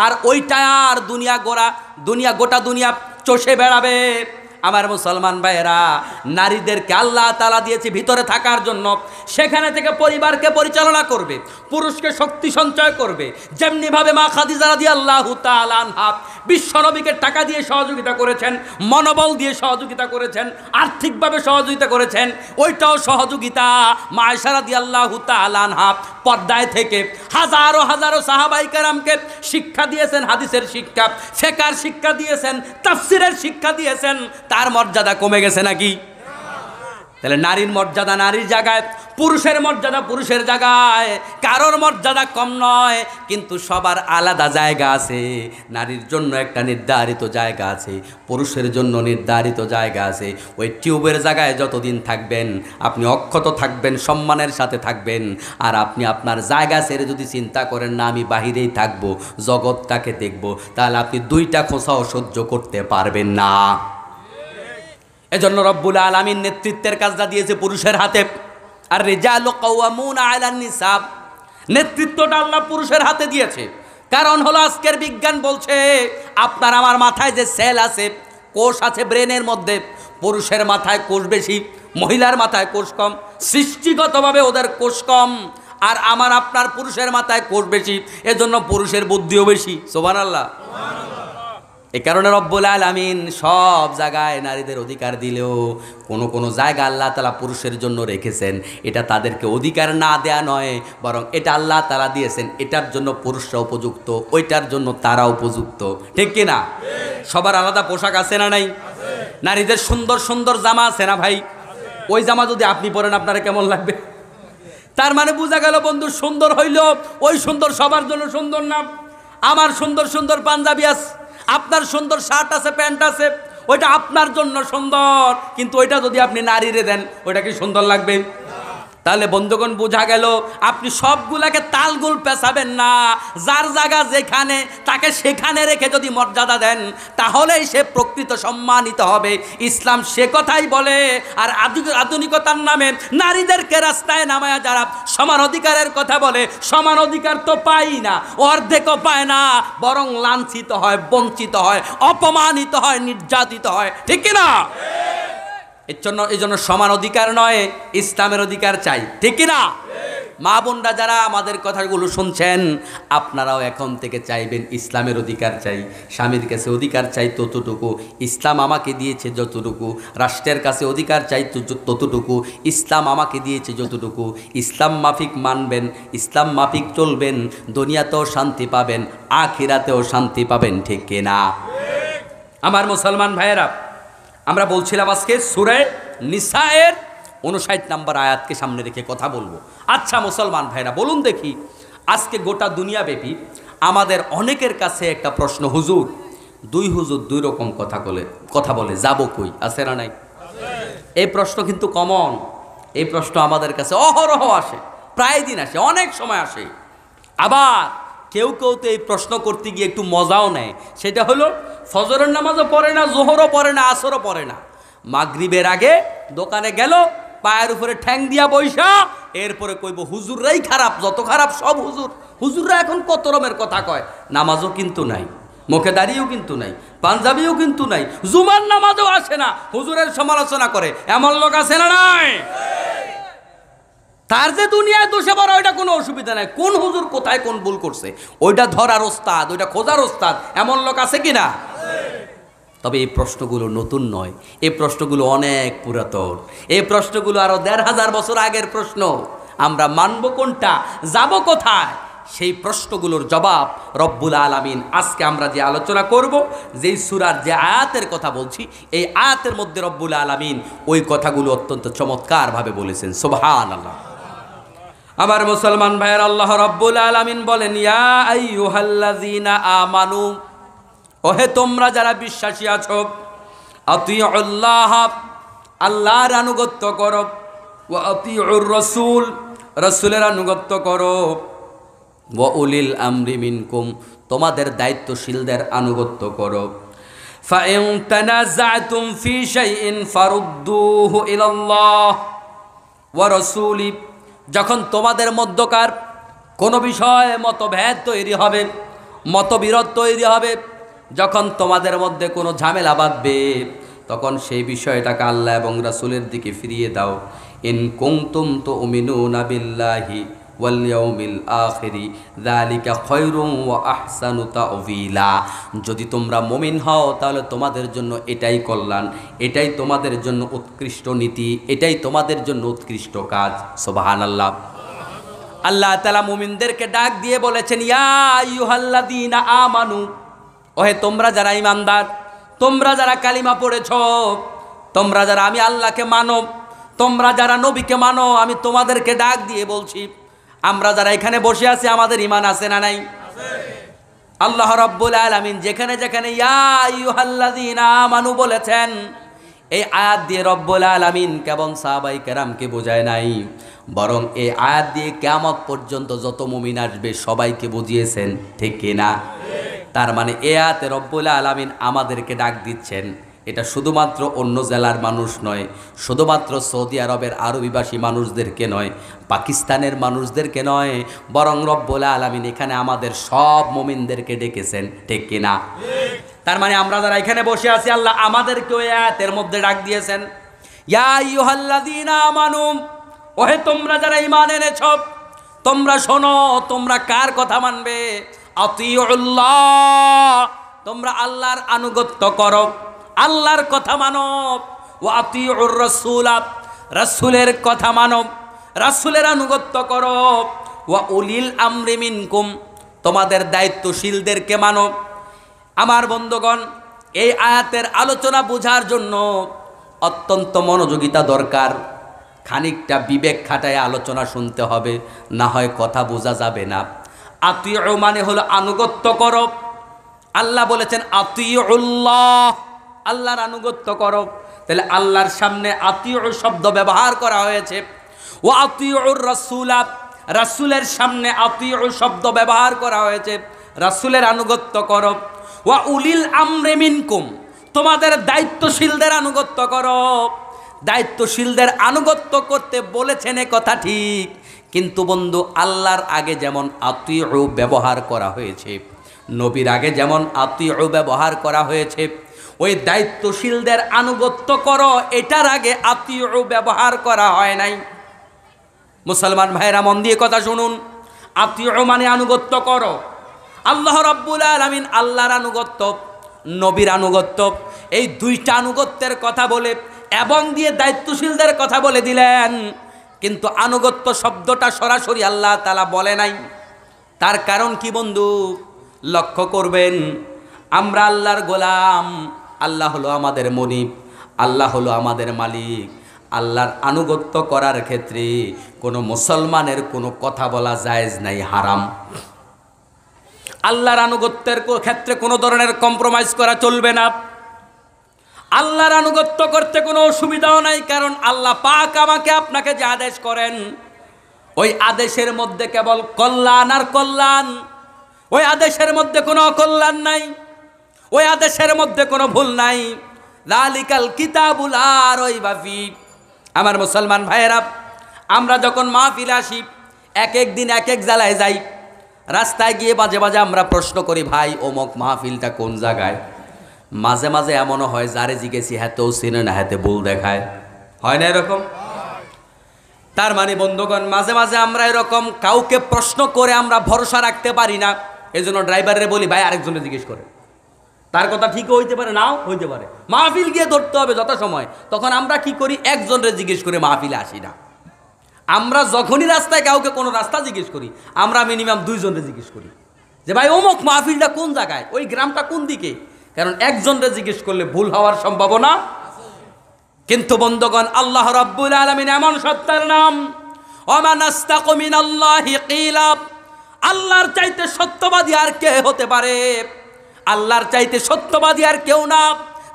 আর ওই টায়ার গোটা দুনিয়া চষে বেড়াবে। আমার মুসলমান ভাইয়েরা, নারীদেরকে আল্লাহ তাআলা দিয়েছে ভিতরে থাকার জন্য, সেখানে থেকে পরিবারকে পরিচালনা করবে, পুরুষকে শক্তি সঞ্চয় করবে। যেমনিভাবে মা খাদিজা রাদিয়াল্লাহু তাআলা আনহা বিশ্বনবীকে টাকা দিয়ে সহযোগিতা করেছেন, মনোবল দিয়ে সহযোগিতা করেছেন, আর্থিকভাবে সহযোগিতা করেছেন, ওইটাও সহযোগিতা মা আয়েশা রাদিয়াল্লাহু তাআলা আনহা পর্দায় থেকে হাজারো হাজারো সাহাবায়ে কেরামকে শিক্ষা দিয়েছেন, হাদিসের শিক্ষা, ফিকহের শিক্ষা দিয়েছেন, তাফসীরের শিক্ষা দিয়েছেন। তার মর্যাদা কমে গেছে নাকি? তাহলে নারীর মর্যাদা নারীর জায়গায়, পুরুষের মর্যাদা পুরুষের জায়গায়, কারোর মর্যাদা কম নয়, কিন্তু সবার আলাদা জায়গা আছে। নারীর জন্য একটা নির্ধারিত জায়গা আছে, পুরুষের জন্য নির্ধারিত জায়গা আছে। ওই টিউবের জায়গায় যতদিন থাকবেন আপনি অক্ষত থাকবেন, সম্মানের সাথে থাকবেন। আর আপনি আপনার জায়গা ছেড়ে যদি চিন্তা করেন না আমি বাহিরেই থাকবো, জগৎটাকে দেখব, তাহলে আপনি দুইটা খোঁচাও সহ্য করতে পারবেন না। এজন্য রব্বুল আলামিন নেতৃত্বের কাজটা দিয়েছে পুরুষের হাতে। আর রিজালু কাওয়ামুনা আলান নিসা, নেতৃত্বটা আল্লাহ পুরুষের হাতে দিয়েছে। কারণ হলো আজকের বিজ্ঞান বলছে আপনার আমার মাথায় যে সেল আছে, কোষ আছে ব্রেনের মধ্যে, পুরুষের মাথায় কোষ বেশি, মহিলার মাথায় কোষ কম। সৃষ্টিগতভাবে ওদের কোষ কম, আর আমার আপনার পুরুষের মাথায় কোষ বেশি, এজন্য পুরুষের বুদ্ধিও বেশি। সুবহানাল্লাহ। এই কারণে রব্বুল আলামিন সব জায়গায় নারীদের অধিকার দিলেও কোনো জায়গা আল্লাহ তাআলা পুরুষের জন্য রেখেছেন। এটা তাদেরকে অধিকার না দেয়া নয়, বরং এটা আল্লাহ তাআলা দিয়েছেন, এটার জন্য পুরুষরা উপযুক্ত, ওইটার জন্য তারা উপযুক্ত। ঠিক কিনা? সবার আলাদা পোশাক আছে না নাই? নারীদের সুন্দর সুন্দর জামা আছে না ভাই? ওই জামা যদি আপনি পরেন আপনারা কেমন লাগবে? তার মানে বোঝা গেল বন্ধু, সুন্দর হইল ওই সুন্দর সবার জন্য সুন্দর না। আমার সুন্দর সুন্দর পাঞ্জাবি আছে, আপনার সুন্দর শার্ট আছে, প্যান্ট আছে, ওইটা আপনার জন্য সুন্দর, কিন্তু ওইটা যদি আপনি নারীরে দেন ওইটা কি সুন্দর লাগবে? তাহলে বন্ধুগণ বোঝা গেল আপনি সবগুলাকে তালগুল পেছাবেন না। যার জায়গা যেখানে তাকে সেখানে রেখে যদি মর্যাদা দেন তাহলেই সে প্রকৃত সম্মানিত হবে। ইসলাম সে কথাই বলে। আর আধুনিকতার নামে নারীদেরকে রাস্তায় নামায়া যারা সমান অধিকারের কথা বলে, সমান অধিকার তো পাই না, অর্ধেকও পায় না, বরং লাঞ্ছিত হয়, বঞ্চিত হয়, অপমানিত হয়, নির্যাতিত হয়। ঠিক কিনা? এই জন্য সমান অধিকার নয়, ইসলামের অধিকার চাই। ঠিক কিনা? মা বোনরা যারা আমাদের কথাগুলো শুনছেন, আপনারাও এখন থেকে চাইবেন ইসলামের অধিকার চাই। স্বামীর কাছে অধিকার চাই ততটুকু ইসলাম আমাকে দিয়েছে যতটুকু, রাষ্ট্রের কাছে অধিকার চাই ততটুকু ইসলাম আমাকে দিয়েছে যতটুকু। ইসলাম মাফিক মানবেন, ইসলাম মাফিক চলবেন, দুনিয়াতেও শান্তি পাবেন, আখিরাতেও শান্তি পাবেন। ঠিক কিনা? আমার মুসলমান ভাইয়েরা, আমরা বলছিলাম আজকে সূরা নিসায়ের 59 নম্বর আয়াতকে সামনে রেখে কথা বলবো। আচ্ছা মুসলমান ভাইরা, বলুন দেখি, আজকে গোটা দুনিয়াব্যাপী আমাদের অনেকের কাছে একটা প্রশ্ন, হুজুর দুই রকম কথা বলে যাব কই? আছে না নাই? এই প্রশ্ন কিন্তু কমন। এই প্রশ্ন আমাদের কাছে অহরহ আসে, প্রায় দিন আসে, অনেক সময় আসে। আবার কেউ তো এই প্রশ্ন করতে গিয়ে একটু মজাও নেয়। সেটা হলো ফজরের নামাজও পড়ে না, জোহরও পড়ে না, আসরও পড়ে না, মাগরিবের আগে দোকানে গেল, পায়ের উপরে ঠ্যাং দিয়া বৈশা, এরপরে কইব হুজুররাই খারাপ, যত খারাপ সব হুজুর। হুজুররা এখন কত রকমের কথা কয়। নামাজও কিন্তু নাই, মুখে দাঁড়িয়েও কিন্তু নাই, পাঞ্জাবিও কিন্তু নাই, জুমার নামাজও আসে না, হুজুরের সমালোচনা করে। এমন লোক আছে না নাই? তার যে দুনিয়ায় দোষে বড়, ওইটা কোনো অসুবিধা নাই। কোন হুজুর কোথায় কোন ভুল করছে ওইটা ধরার ওস্তাদ, ওইটা খোঁজার ওস্তাদ, এমন লোক আছে কি না? তবে এই প্রশ্নগুলো নতুন নয়, এই প্রশ্নগুলো অনেক পুরাতন। এই প্রশ্নগুলো আরো ১৫০০ বছর আগের প্রশ্ন। আমরা মানব কোনটা, যাব কোথায়? সেই প্রশ্নগুলোর জবাব রব্বুল আলামিন আজকে আমরা যে আলোচনা করব, যেই সূরার যে আয়াতের কথা বলছি, এই আয়াতের মধ্যে রব্বুল আলামিন ওই কথাগুলো অত্যন্ত চমৎকারভাবে বলেছেন। সুবহানাল্লাহ। আমার মুসলমান ভাইয়ের, আল্লাহ রব্বুল আলামিন বলেন, ইয়া আইয়ুহাল্লাযীনা আমানু, ওহে তোমরা যারা বিশ্বাসী আছো, আতিউল্লাহ, আল্লাহর আনুগত্য করো, ওয়া আতিউর রাসূল, রাসূলের আনুগত্য করো, ওয়া উলিল আমরি মিনকুম, তোমাদের দায়িত্বশীলদের আনুগত্য করো। ফাইন তানাযাতুম ফি শাইইন ফারুদ্দুহু ইলাল্লাহ ওয়া রাসূলি, যখন তোমাদের মধ্যকার কোনো বিষয়ে মতভেদ তৈরি হবে, মতবিরোধ তৈরি হবে, যখন তোমাদের মধ্যে কোনো ঝামেলা বাঁধবে, তখন সেই বিষয়টাকে আল্লাহ এবং রাসূলের দিকে ফিরিয়ে দাও। ইন কুনতুম তুমিনুনা বিল্লাহি ওয়াল ইয়াউমিল আখিরি যালিকা খায়রুম ওয়া আহসানু তা'ওয়িলা, যদি তোমরা মুমিন হও তাহলে তোমাদের জন্য এটাই কল্যাণ, এটাই তোমাদের জন্য উৎকৃষ্ট নীতি, এটাই তোমাদের জন্য উৎকৃষ্ট কাজ। সুবহানাল্লাহ। আল্লাহ তাআলা মুমিনদেরকে ডাক দিয়ে বলেছেন, ইয়া আইয়ুহাল্লাযীনা আমানু, ওহে তোমরা যারা ঈমানদার, তোমরা যারা কালিমা পড়েছ, তোমরা যারা আমি আল্লাহকে মানো, তোমরা যারা নবীকে মানো, আমি তোমাদেরকে ডাক দিয়ে বলছি, আমরা যারা এখানে বসে আছি আমাদের ঈমান আছে না নাই? আল্লাহ রাব্বুল আলামিন যেখানে যেখানে ইয়া আইয়ুহাল্লাযীনা আমানু বলেছেন, এই আয়াত দিয়ে রব্বুল আলামিন কেবল সাহাবায়ে কেরামকে বোঝায় নাই, বরং এই আয়াত দিয়ে কিয়ামত পর্যন্ত যত মুমিন আসবে সবাইকে বুঝিয়েছেন। ঠিক কিনা? তার মানে এই আয়াতে রব্বুল আলামিন আমাদেরকে ডাক দিচ্ছেন, এটা শুধুমাত্র অন্য জেলার মানুষ নয়, শুধুমাত্র সৌদি আরবের আরবিভাষী মানুষদেরকে নয়, পাকিস্তানের মানুষদেরকে নয়, বরং রব্বুল আলামিন এখানে আমাদের সব মুমিনদেরকে ডেকেছেন, ঠিক কিনা? তার মানে আমরা যারা এখানে বসে আছি, আল্লাহ আমাদেরকেও আয়াতের মধ্যে ডাক দিয়েছেন, ইয়া আইয়ুহাল্লাযীনা আমানু, ওহে তোমরা যারা ঈমান এনেছ, তোমরা শোনো, তোমরা কার কথা মানবে? আতিউল্লাহ, তোমরা আল্লাহর আনুগত্য করো, আল্লাহর কথা মানো। ওয়া আতিউর রাসূল, রাসূলের কথা মানো, রাসূলের আনুগত্য করো। ওয়া উলিল আমরি মিনকুম, তোমাদের দায়িত্বশীলদেরকে মানো। আমার বন্ধুগণ, এই আয়াতের আলোচনা বোঝার জন্য অত্যন্ত মনোযোগিতা দরকার। খানিকটা বিবেক খাটায় আলোচনা শুনতে হবে, না হয় কথা বোঝা যাবে না। আতিউ মানে হলো আনুগত্য করো। আল্লাহ বলেছেন আতিউল্লাহ, আল্লাহর আনুগত্য করো। তাহলে আল্লাহর সামনে আতিউ শব্দ ব্যবহার করা হয়েছে। ও আতিউর রাসূল, রাসূলের সামনে আতিউ শব্দ ব্যবহার করা হয়েছে, রাসূলের আনুগত্য করো। ওয়া উলিল আমরি মিনকুম, তোমাদের দায়িত্বশীলদের আনুগত্য করো। দায়িত্বশীলদের আনুগত্য করতে বলেছেন, এ কথা ঠিক, কিন্তু বন্ধু আল্লাহর আগে যেমন আতিউ ব্যবহার করা হয়েছে, নবীর আগে যেমন আতিউ ব্যবহার করা হয়েছে, ওই দায়িত্বশীলদের আনুগত্য করো এটার আগে আতিউ ব্যবহার করা হয় নাই। মুসলমান ভাইরা মন দিয়ে কথা শুনুন, আতিউ মানে আনুগত্য করো। আল্লাহ রাব্বুল আলামিন আল্লাহর আনুগত্য, নবীর আনুগত্য, এই দুইটা আনুগত্যের কথা বলে এবং দিয়ে দায়িত্বশীলদের কথা বলে দিলেন, কিন্তু আনুগত্য শব্দটা সরাসরি আল্লাহ তাআলা বলে নাই। তার কারণ কি বন্ধু? লক্ষ্য করবেন, আমরা আল্লাহর গোলাম, আল্লাহ হলো আমাদের মনিব, আল্লাহ হলো আমাদের মালিক। আল্লাহর আনুগত্য করার ক্ষেত্রে কোনো মুসলমানের কোনো কথা বলা জায়েজ নাই, হারাম। আল্লাহর আনুগত্যের ক্ষেত্রে কোনো ধরনের কম্প্রোমাইজ করা চলবে না। আল্লাহর আনুগত্য করতে কোনো অসুবিধাও নাই, কারণ আল্লাহ পাক আমাকে আপনাকে যে আদেশ করেন, ওই আদেশের মধ্যে কেবল কল্যাণ আর কল্যাণ। ওই আদেশের মধ্যে কোনো অকল্যাণ নাই, ওই আদেশের মধ্যে কোনো ভুল নাই। যালিকাল কিতাবুল লা রাইবা ফীহ। আমার মুসলমান ভাইয়েরা, আমরা যখন মাহফিলে আসি, এক এক দিন এক এক জেলায় যাই, রাস্তায় গিয়ে মাঝে মাঝে আমরা প্রশ্ন করি, ভাই অমুক মাহফিলটা কোন জায়গায়? মাঝে মাঝে এমনও হয়, যারে জিজ্ঞেসি হাতেও চিনে না, হাতে ভুল দেখায়, হয় না এরকম? তার মানে বন্ধুগণ, মাঝে মাঝে আমরা এরকম কাউকে প্রশ্ন করে আমরা ভরসা রাখতে পারি না। এই জন্য ড্রাইভারে বলি, ভাই আরেকজনে জিজ্ঞেস করে, তার কথা ঠিকও হইতে পারে, নাও হইতে পারে। মাহফিল গিয়ে ধরতে হবে যথাসময়, তখন আমরা কি করি, একজনরে জিজ্ঞেস করে মাহফিলে আসি না। আমরা যখনই রাস্তায় কাউকে কোনো রাস্তা জিজ্ঞেস করি, আমরা মিনিমাম দুইজনরে জিজ্ঞেস করি যে ভাই অমুক মাহফিলটা কোন জায়গায়, ওই গ্রামটা কোন দিকে, কারণ একজনরে জিজ্ঞেস করলে ভুল হওয়ার সম্ভাবনা। কিন্তু বন্ধুগণ, আল্লাহ রাব্বুল আলামিন এমন সত্তার নাম, ওয়া নাস্তাকু মিনাল্লাহি কিলা, আল্লাহর চাইতে সত্যবাদী আর কে হতে পারে? আল্লাহর চাইতে সত্যবাদী আর কেউ না।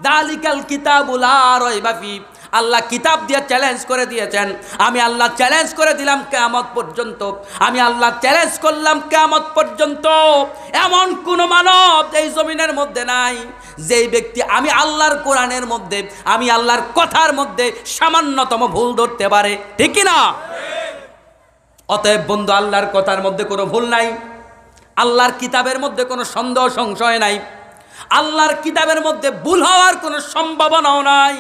যালিকাল কিতাবুল লা রাইবা ফীহ, আল্লাহ কিতাব দিয়ে চ্যালেঞ্জ করে দিয়েছেন। আমি আল্লাহ চ্যালেঞ্জ করে দিলাম কিয়ামত পর্যন্ত, আমি আল্লাহ চ্যালেঞ্জ করলাম কিয়ামত পর্যন্ত এমন কোন মানব এই জমিনের মধ্যে নাই যেই ব্যক্তি আমি আল্লাহর কোরআনের মধ্যে, আমি আল্লাহর কথার মধ্যে সামান্যতম ভুল ধরতে পারে, ঠিক কি না? অতএব বন্ধু, আল্লাহর কথার মধ্যে কোনো ভুল নাই, আল্লাহর কিতাবের মধ্যে কোনো সন্দেহ সংশয় নাই, আল্লাহর কিতাবের মধ্যে ভুল হওয়ার কোনো সম্ভাবনাও নাই।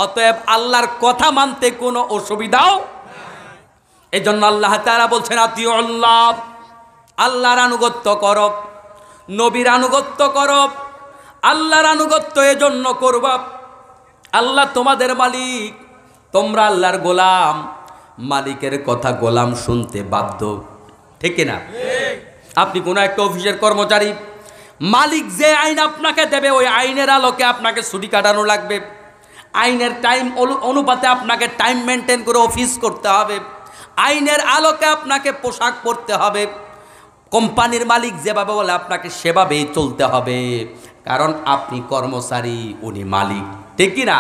অতএব আল্লাহর কথা মানতে কোনো অসুবিধাও। এই জন্য আল্লাহ তাআলা বলছেন আতিউল্লাহ, আল্লাহর আনুগত্য করো, নবীর আনুগত্য করো। আল্লাহর আনুগত্য এজন্য করবা, আল্লাহ তোমাদের মালিক, তোমরা আল্লাহর গোলাম, মালিকের কথা গোলাম শুনতে বাধ্য, ঠিক না? আপনি কোনো একটা অফিসের কর্মচারী, মালিক যে আইন আপনাকে দেবে ওই আইনের আলোকে আপনাকে ছুটি কাটানো লাগবে, আইনের টাইম অনুপাতে আপনাকে টাইম মেনটেন করে অফিস করতে হবে, আইনের আলোকে আপনাকে পোশাক পরতে হবে, কোম্পানির মালিক যেভাবে বলে আপনাকে সেভাবেই চলতে হবে, কারণ আপনি কর্মচারী, উনি মালিক, ঠিক কি না?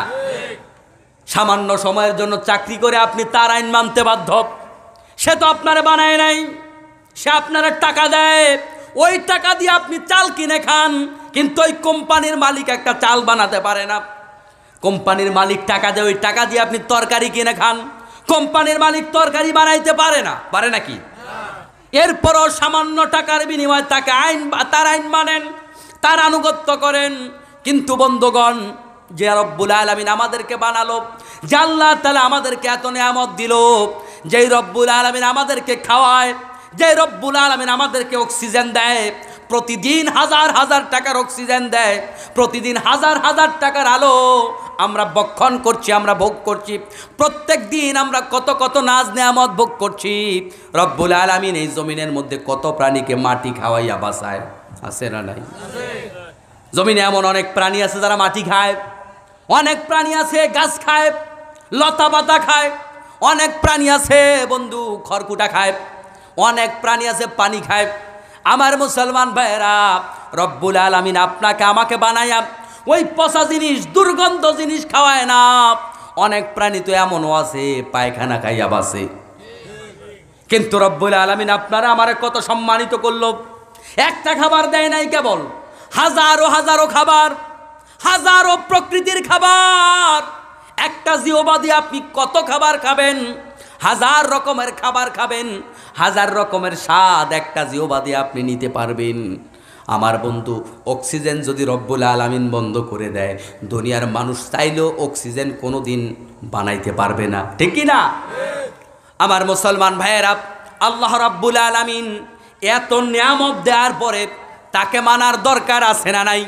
সামান্য সময়ের জন্য চাকরি করে আপনি তার আইন মানতে বাধ্য। সে তো আপনারা বানায় নাই, সে আপনারা টাকা দেয়, ওই টাকা দিয়ে আপনি চাল কিনে খান, কিন্তু ওই কোম্পানির মালিক একটা চাল বানাতে পারে না, কোম্পানির মালিক টাকা দেয়, ওই টাকা দিয়ে আপনি তরকারি কিনে খান। কোম্পানির মালিক তরকারি বানাইতে পারে না, পারে নাকি? এরপরও সামান্য টাকার বিনিময়ে তাকে তার আইন মানেন, তার আনুগত্য করেন। কিন্তু বন্ধুগণ, যে রব্বুল আলামিন আমাদেরকে বানালো, যে আল্লাহ তাআলা আমাদেরকে এত নিয়ামত দিল, যেই রব্বুল আলামিন আমাদেরকে খাওয়ায়, যে রব্বুল আলামিন আমাদেরকে অক্সিজেন দেয়, প্রতিদিন হাজার হাজার টাকার অক্সিজেন দেয়, প্রতিদিন হাজার হাজার টাকার আলো আমরা বক্ষণ করছি, আমরা ভোগ করছি। প্রত্যেক দিন আমরা কত কত নাজ নেয়ামত ভোগ করছি। রব্বুল আলামিন এই জমিনের মধ্যে কত প্রাণীকে মাটি খাওয়াইয়া বাঁচায়, আছে না নাই? জমিনে এমন অনেক প্রাণী আছে যারা মাটি খায়, অনেক প্রাণী আছে গাছ খায়, লতা পাতা খায়, অনেক প্রাণী আছে বন্ধু খড়কুটা খায়, অনেক প্রাণী আছে পানি খায়। আমার মুসলমান ভাইয়েরা, রব্বুল আলামিন আপনাকে আমাকে বানায়া ওই পচা জিনিস, দুর্গন্ধ জিনিস খাওয়ায় না। অনেক প্রাণী তো এমনও আছে পায়খানা খাইয়া বাসে। কিন্তু রব্বুল আলামিন আপনারা আমারে কত সম্মানিত করলো। একটা খাবার দেয় নাই, কেবল হাজারো হাজারো খাবার, হাজারো প্রকৃতির খাবার। একটা জিহ্বা দিয়ে আপনি কত খাবার খাবেন, হাজার রকমের খাবার খাবেন, হাজার রকমের স্বাদ একটা জিহ্বা দিয়ে আপনি নিতে পারবেন। আমার বন্ধু, অক্সিজেন যদি রব্বুল আলামিন বন্ধ করে দেয়, দুনিয়ার মানুষ চাইলেও অক্সিজেন কোনো দিন বানাইতে পারবে না, ঠিক কি না? আমার মুসলমান ভাইয়েরা, আল্লাহ রাব্বুল আলামিন এত নিয়ামত দেওয়ার পরে তাকে মানার দরকার আছে না নাই?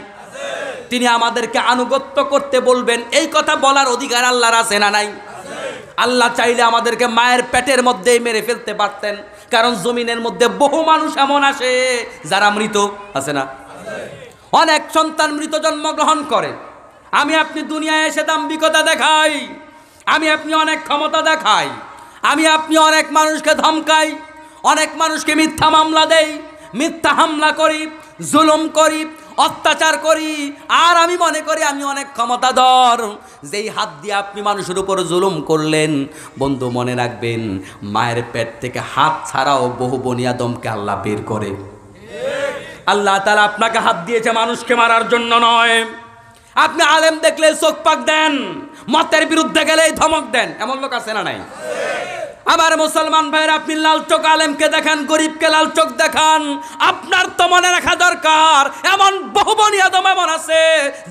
তিনি আমাদেরকে আনুগত্য করতে বলবেন, এই কথা বলার অধিকার আল্লাহর আছে না নাই? আল্লাহ চাইলে আমাদেরকে মায়ের পেটের মধ্যেই মেরে ফেলতে পারতেন, কারণ জমিনের মধ্যে বহু মানুষ এমন আসে যারা মৃত, আছে না? অনেক সন্তান মৃত জন্মগ্রহণ করে। আমি আপনি দুনিয়ায় এসে দাম্ভিকতা দেখাই, আমি আপনি অনেক ক্ষমতা দেখাই, আমি আপনি অনেক মানুষকে ধমকাই, অনেক মানুষকে মিথ্যা মামলা দেই, মিথ্যা হামলা করি, জুলুম করি, অত্যাচার করি। আর আমি মনে করি আমি অনেক ক্ষমতাধর। যেই হাত দিয়ে আপনি মানুষের উপর জুলুম করলেন, বন্ধু মনে রাখবেন, মায়ের পেট থেকে হাত ছাড়াও বহু বনি আদমকে আল্লাহ বের করে। আল্লাহ তাআলা আপনাকে হাত দিয়েছে মানুষকে মারার জন্য নয়। আপনি আলেম দেখলে চোখ পাক দেন, মতের বিরুদ্ধে গেলেই ধমক দেন, এমন লোক আছে না নাই? আমার মুসলমান ভাইয়ের, আপনি লাল চোখ আলেমকে দেখান, গরিবকে লাল চোখ দেখান। আপনার তো মনে রাখা দরকার, এমন বহু বনি আদম এমন আছে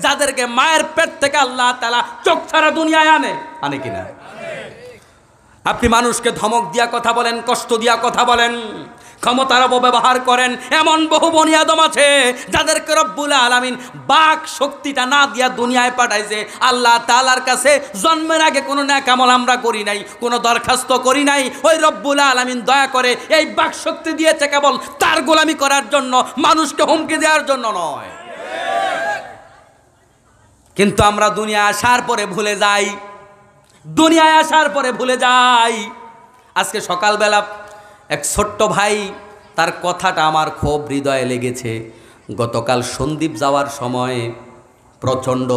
যাদেরকে মায়ের পেট থেকে আল্লাহ তাআলা চোখ ছাড়া দুনিয়ায় আনে কিনা? আপনি মানুষকে ধমক দিয়া কথা বলেন, কষ্ট দিয়া কথা বলেন, ক্ষমতার অপব্যবহার করেন, এমন বহু বনি আদম আছে যাদেরকে রব্বুল আলামিন বাক শক্তিটা না দিয়া দুনিয়ায় পাঠাইছে। আল্লাহ তাআলার কাছে জন্মের আগে কোনো নেক আমল আমরা করি নাই, কোনো দরখাস্ত করি নাই। ওই রব্বুল আলামিন দয়া করে এই বাক শক্তি দিয়েছে কেবল তার গোলামি করার জন্য, মানুষকে হুমকি দেওয়ার জন্য নয়। কিন্তু আমরা দুনিয়া আসার পরে ভুলে যাই, দুনিয়ায় আসার পরে ভুলে যাই। আজকে সকালবেলা এক ছোট্ট ভাই, তার কথাটা আমার খুব হৃদয়ে লেগেছে। গতকাল সন্দ্বীপ যাওয়ার সময় প্রচণ্ড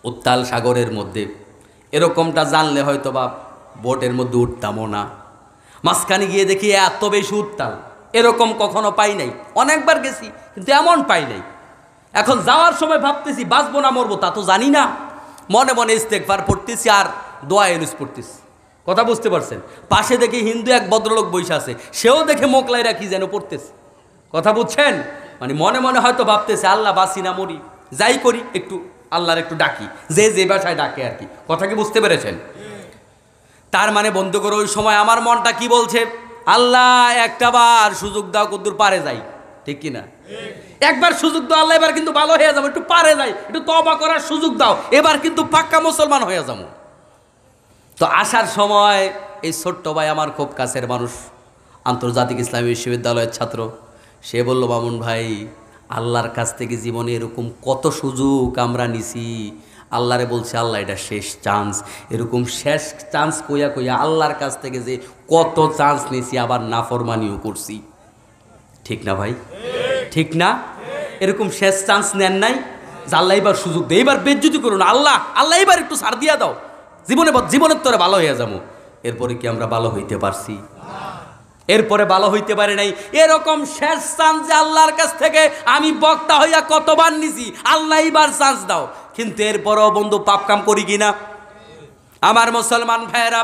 উত্তাল সাগরের মধ্যে, এরকমটা জানলে হয়তো বা বোটের মধ্যে উঠতামও না। মাঝখানে গিয়ে দেখি এত বেশি উত্তাল, এরকম কখনো পাই নাই। অনেকবার গেছি কিন্তু এমন পাই নাই। এখন যাওয়ার সময় ভাবতেছি বাঁচবো না মরবো তা তো জানি না, মনে মনে ইস্তেগফার পড়তেছি আর দোয়া ইউনুস পড়তেছি। কথা বুঝতে পারছেন? পাশে দেখি হিন্দু এক ভদ্রলোক বসে আছে, সেও দেখে মোকলাই রাখি যেন পড়তেছে। কথা বুঝছেন? মানে মনে মনে হয়তো ভাবতেছে আল্লাহ বাঁচি না মরি, যাই করি একটু আল্লাহর একটু ডাকি, যে ভাষায় ডাকে আর কি। কথা কি বুঝতে পেরেছেন? তার মানে বন্ধু করে ওই সময় আমার মনটা কি বলছে, আল্লাহ একটা বার সুযোগ দাও, কদ্দুর পারে যাই, ঠিক কিনা? একবার সুযোগ দাও আল্লাহ, এবার কিন্তু ভালো হয়ে যাবো, একটু পারে যাই, একটু তওবা করার সুযোগ দাও, এবার কিন্তু পাক্কা মুসলমান হয়ে যাবো। তো আসার সময় এই ছোট্ট ভাই আমার খুব কাছের মানুষ, আন্তর্জাতিক ইসলামী বিশ্ববিদ্যালয়ের ছাত্র, সে বলল, মামুন ভাই, আল্লাহর কাছ থেকে জীবনে এরকম কত সুযোগ আমরা নিছি, আল্লাহরে বলছে আল্লাহ এটা শেষ চান্স। এরকম শেষ চান্স কইয়া কইয়া আল্লাহর কাছ থেকে যে কত চান্স নিছি, আবার নাফরমানিও করছি, ঠিক না ভাই? ঠিক না? এরকম শেষ চান্স নেন নাই যে আল্লাহ এবার সুযোগ দেয়, এবার বেজ্জতি করুন, আল্লাহ এবার একটু ছাড় দিয়া দাও, জীবনের তোরে ভালো হয়ে যাবো। এরপরে কি আমরা ভালো হইতে পারছি? এরপরে ভালো হইতে পারে নাই। এরকম শেষ চান্স যে আল্লাহর কাছ থেকে আমি বক্তা হইয়া কতবার নিছি, আল্লাহ এবার চান্স দাও, কিন্তু এরপরও বন্ধু পাপ কাম করি কিনা? আমার মুসলমান ভাইয়েরা,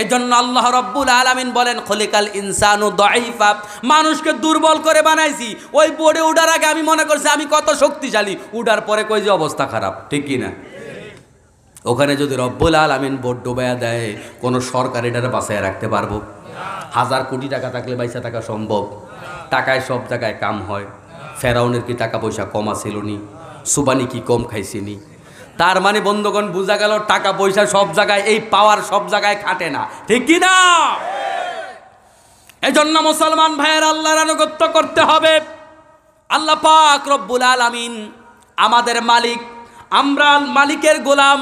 এজন্য আল্লাহ রব্বুল আলামিন বলেন খলিকাল ইনসানু দাঈফা, মানুষকে দুর্বল করে বানাইছি। ওই বোর্ডে উঠার আগে আমি মনে করছি আমি কত শক্তিশালী, উঠার পরে কই যে অবস্থা খারাপ, ঠিক কি না? ওখানে যদি রব্বুল আলামিন বোর্ড ডুবাইয়া দেয়, কোনো সরকার এটারে বাঁচাইয়া রাখতে পারবো? 1000 কোটি টাকা থাকলে বাইসা থাকা সম্ভব? টাকায় সব জায়গায় কাম হয়। ফেরাউনের কি টাকা পয়সা কম আছিল নি? সুবানি কি কম খাইছিনি? তার মানে বন্ধুগণ বোঝা গেল টাকা পয়সা সব জায়গায়, এই পাওয়ার সব জায়গায় খাটে না, ঠিক কি না? এজন্য মুসলমান ভাইয়ের আল্লাহর আনুগত্য করতে হবে। আল্লাহ পাক রব্বুল আলামিন আমাদের মালিক, আমরা মালিকের গোলাম।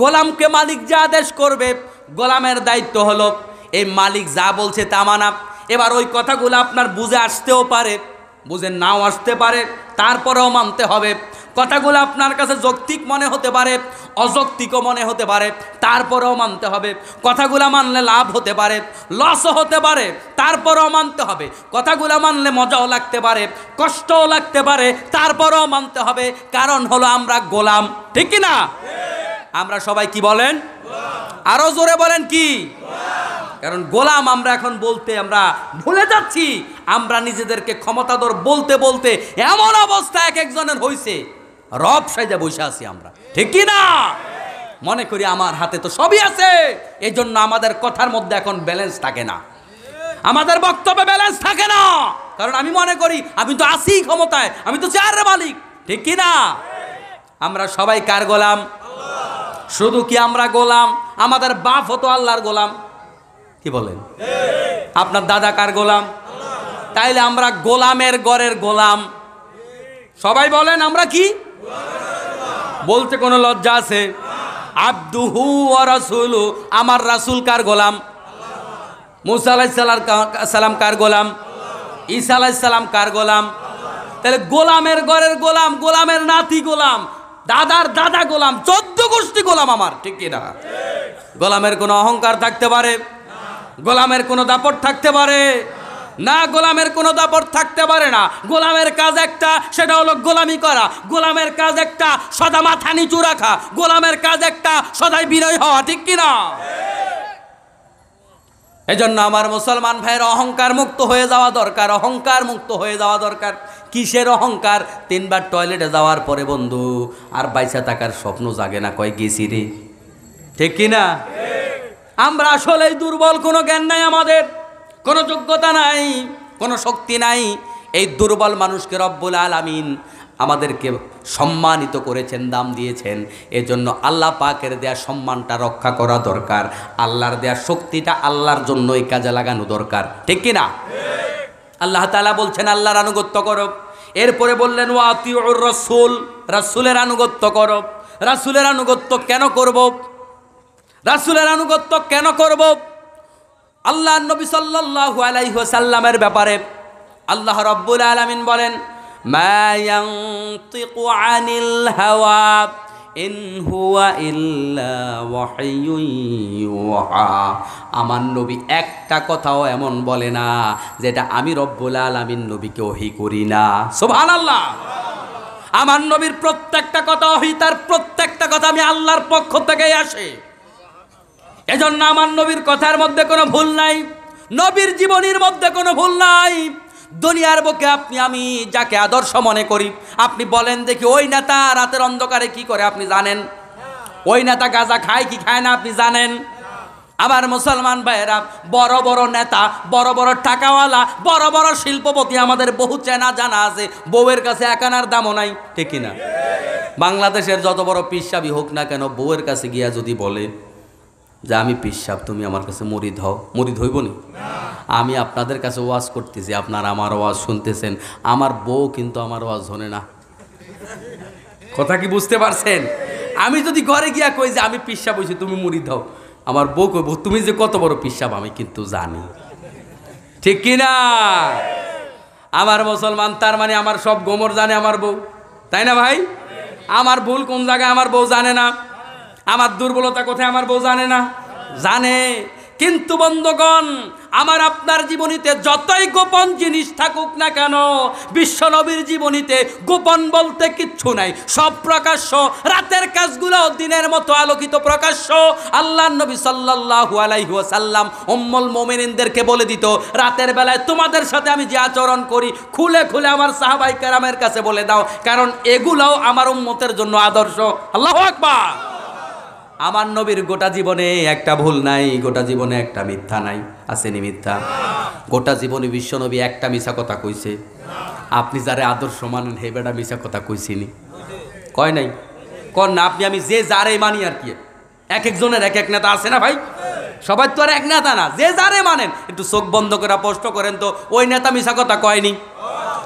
গোলামকে মালিক যা আদেশ করবে, গোলামের দায়িত্ব হলো এই মালিক যা বলছে তা মানা। এবার ওই কথাগুলো আপনার বুঝে আসতেও পারে, বুঝে নাও আসতে পারে, তারপরেও মানতে হবে। কথাগুলো আপনার কাছে যৌক্তিক মনে হতে পারে, অযৌক্তিকও মনে হতে পারে, তারপরেও মানতে হবে। কথাগুলো মানলে লাভ হতে পারে, লসও হতে পারে, তারপরেও মানতে হবে। কথাগুলো মানলে মজাও লাগতে পারে, কষ্টও লাগতে পারে, তারপরেও মানতে হবে। কারণ হলো আমরা গোলাম, ঠিক কি না? আমরা সবাই কি বলেন? আরো জোরে বলেন কি? কারণ গোলাম আমরা এখন বলতে আমরা ভুলে যাচ্ছি। আমরা নিজেদেরকে ক্ষমতাধর বলতে বলতে এমন অবস্থা এক একজনের হয়েছে, রব সাইজা বসে আছি আমরা, ঠিক কি না? মনে করি আমার হাতে তো সবই আছে, এই জন্য আমাদের কথার মধ্যে এখন ব্যালেন্স থাকে না, আমাদের বক্তব্যে ব্যালেন্স থাকে না। কারণ আমি মনে করি আমি তো আছি ক্ষমতায়, আমি তো চেয়ারের মালিক, ঠিক কি না? আমরা সবাই কার গোলাম? শুধু কি আমরা গোলাম? আমাদের বাপ হতো আল্লাহর গোলাম, কি বলেন? আপনার দাদা কার গোলাম? তাইলে আমরা গোলামের ঘরের গোলাম। সবাই বলেন আমরা কি? বলতে কোনো লজ্জা আছে? আব্দুহু ওয়া রাসূলু, আমার রাসূল কার গোলাম? মুসা আলাইহিস সালাম কার গোলাম? ঈসা আলাইহিস সালাম কার গোলাম? তাহলে গোলামের ঘরের গোলাম, গোলামের নাতি গোলাম, দাদার দাদা গোলাম, 14 গোষ্ঠী গোলাম আমার, ঠিক কি না? গোলামের কোনো অহংকার থাকতে পারে? গোলামের কোনো দাপট থাকতে পারে না? গোলামের কোনো দাপট থাকতে পারে না। গোলামের কাজ একটা, সেটা হলো গোলামি করা। গোলামের কাজ একটা, সদা মাথা নিচু রাখা। গোলামের কাজ একটা, সদাই বিনয় হওয়া, ঠিক কিনা? এজন্য আমার মুসলমান ভাইয়ের অহংকার মুক্ত হয়ে যাওয়া দরকার, অহংকার মুক্ত হয়ে যাওয়া দরকার। কিসের অহংকার? 3 বার টয়লেটে যাওয়ার পরে বন্ধু আর বাইসা থাকার স্বপ্ন জাগে না, কয় গেছি রে, ঠিক কিনা? আমরা আসলেই দুর্বল, কোনো জ্ঞান নাই আমাদের, কোনো যোগ্যতা নাই, কোনো শক্তি নাই। এই দুর্বল মানুষকে রব্বুল আলামিন আমাদেরকে সম্মানিত করেছেন, দাম দিয়েছেন। এজন্য আল্লাহ পাকের দেয়া সম্মানটা রক্ষা করা দরকার, আল্লাহর দেয়া শক্তিটা আল্লাহর জন্যই কাজে লাগানো দরকার, ঠিক কিনা? আল্লাহ তাআলা বলছেন আল্লাহর আনুগত্য করো। এরপরে বললেন ওয়া আতিউর রাসূল, রাসূলের আনুগত্য করো। রাসূলের আনুগত্য কেন করব? রাসূলের আনুগত্য কেন করব? আল্লাহ নবী সাল্লাল্লাহু আলাইহি ওয়াসাল্লামের ব্যাপারে আল্লাহ রাব্বুল আলামিন বলেন মা ইয়ানতিকু আনিল হাওয়া ইন হুয়া ইল্লা ওয়াহয়ুন ইউহা। আমার নবী একটা কথাও এমন বলে না যেটা আমি রব্বুল আলামিন নবীকে ওহী করি না। সুবহানাল্লাহ। আমার নবীর প্রত্যেকটা কথা ওহী, তার প্রত্যেকটা কথা আমি আল্লাহর পক্ষ থেকেই আসে। এজন্য আমার নবীর কথার মধ্যে কোনো ভুল নাই, নবীর জীবনীর মধ্যে কোনো ভুল নাই। দুনিয়ার বুকে আপনি আমি যাকে আদর্শ মনে করি, আপনি বলেন দেখি ওই নেতা রাতের অন্ধকারে কি করে আপনি জানেন? ওই নেতা গাঁজা খায় কি খায় না আপনি জানেন? আমার মুসলমান ভাইয়েরা, বড় বড় নেতা, বড় বড় টাকাওয়ালা, বড় বড় শিল্পপতি আমাদের বহু চেনা জানা আছে, বউয়ের কাছে একানার দামও নাই, ঠিক না? বাংলাদেশের যত বড় পিসাবি হোক না কেন, বউয়ের কাছে গিয়া যদি বলে যে আমি পিসাব, তুমি আমার কাছে মুরিদ হও, মুরিদ হইব নি? আমি আপনাদের কাছে ওয়াজ করতেছি, আপনারা আমার ওয়াজ শুনতেছেন, আমার বউ কিন্তু আমার ওয়াজ শোনে না। কথা কি বুঝতে পারছেন? আমি যদি ঘরে গিয়া কই যে আমি পিসাব হইছি, তুমি মুরিদ হও, আমার বউ কইব তুমি যে কত বড় পিসাব আমি কিন্তু জানি, ঠিক কিনা? আমার মুসলমান, তার মানে আমার সব গোমর জানে আমার বউ, তাই না ভাই? আমার ভুল কোন জায়গায় আমার বউ জানে না, আমার দুর্বলতা কোথায় আমার বউ জানে না? জানে। কিন্তু বন্ধুগণ, আমার আপনার জীবনীতে যতই গোপন জিনিস থাকুক না কেন, বিশ্বনবীর জীবনীতে গোপন বলতে কিচ্ছু নাই, সব প্রকাশ্য। রাতের কাজগুলো দিনের মতো আলোকিত প্রকাশ্য। আল্লাহর নবী সাল্লাল্লাহু আলাইহি ওয়াসাল্লাম উম্মুল মুমিনিনদেরকে বলে দিত, রাতের বেলায় তোমাদের সাথে আমি যে আচরণ করি খুলে খুলে আমার সাহাবায়ে কেরামের কাছে বলে দাও, কারণ এগুলাও আমার উম্মতের জন্য আদর্শ। আল্লাহু আকবার। আমার নবীর গোটা জীবনে একটা ভুল নাই, গোটা জীবনে একটা মিথ্যা নাই। আসেনি মিথ্যা? গোটা জীবনে বিশ্বনবী একটা মিছা কথা কইছে? আপনি যারে আদর্শ মানেন হে বেটা মিছা কথা কইছিনি? কয় নাই? কন না আপনি আমি যে যারে মানি আর কি। এক একজনের এক এক নেতা আছে না ভাই? সবাই তো আর এক নেতা না। যে যারে মানেন একটু চোখ বন্ধ করে প্রশ্ন করেন তো, ওই নেতা মিছা কথা কয়নি?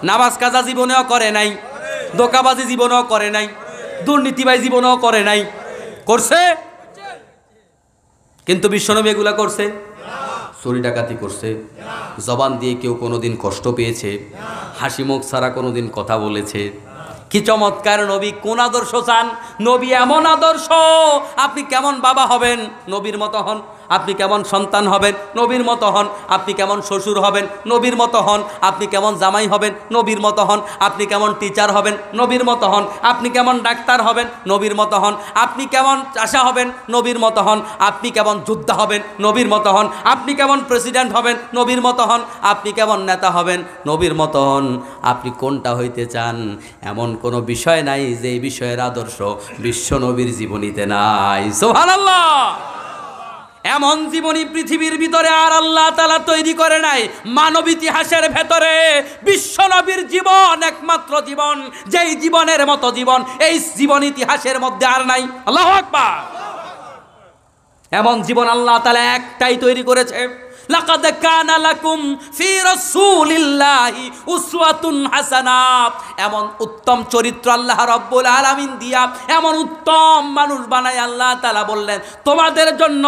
নামাজ কাজা জীবনেও করে নাই, ধোঁকাবাজি জীবনেও করে নাই, দুর্নীতিবাজ জীবনেও করে নাই। করছে? কিন্তু বিশ্বনবী এগুলা করছে? চুরি ডাকাতি করছে? জবান দিয়ে কেউ কোনোদিন কষ্ট পেয়েছে? হাসি মুখ ছাড়া কোনোদিন কথা বলেছে? কি চমৎকার নবী! কোন আদর্শ চান? নবী এমন আদর্শ, আপনি কেমন বাবা হবেন নবীর মতো হন, আপনি কেমন সন্তান হবেন নবীর মতো হন, আপনি কেমন শ্বশুর হবেন নবীর মতো হন, আপনি কেমন জামাই হবেন নবীর মতো হন, আপনি কেমন টিচার হবেন নবীর মতো হন, আপনি কেমন ডাক্তার হবেন নবীর মতো হন, আপনি কেমন চাষা হবেন নবীর মতো হন, আপনি কেমন যোদ্ধা হবেন নবীর মতো হন, আপনি কেমন প্রেসিডেন্ট হবেন নবীর মতো হন, আপনি কেমন নেতা হবেন নবীর মতো হন। আপনি কোনটা হইতে চান এমন কোনো বিষয় নাই যে এই বিষয়ের আদর্শ বিশ্বনবীর জীবনীতে নাই। সুবহানাল্লাহ। এমন জীবনী পৃথিবীর ভিতরে আর আল্লাহ তাআলা তৈরি করে নাই। মানব ইতিহাসের ভেতরে বিশ্বনবীর জীবন একমাত্র জীবন, যেই জীবনের মতো জীবন এই জীবন ইতিহাসের মধ্যে আর নাই। আল্লাহু আকবার। এমন জীবন আল্লাহ তাআলা একটাই তৈরি করেছে। লাকাদ কানা লাকুম ফি রাসূলিল্লাহি উসওয়াতুন হাসানাহ। এমন উত্তম চরিত্র আল্লাহ রাব্বুল আলামিন দিয়া এমন উত্তম মানুষ বানায় আল্লাহ তাআলা বললেন, তোমাদের জন্য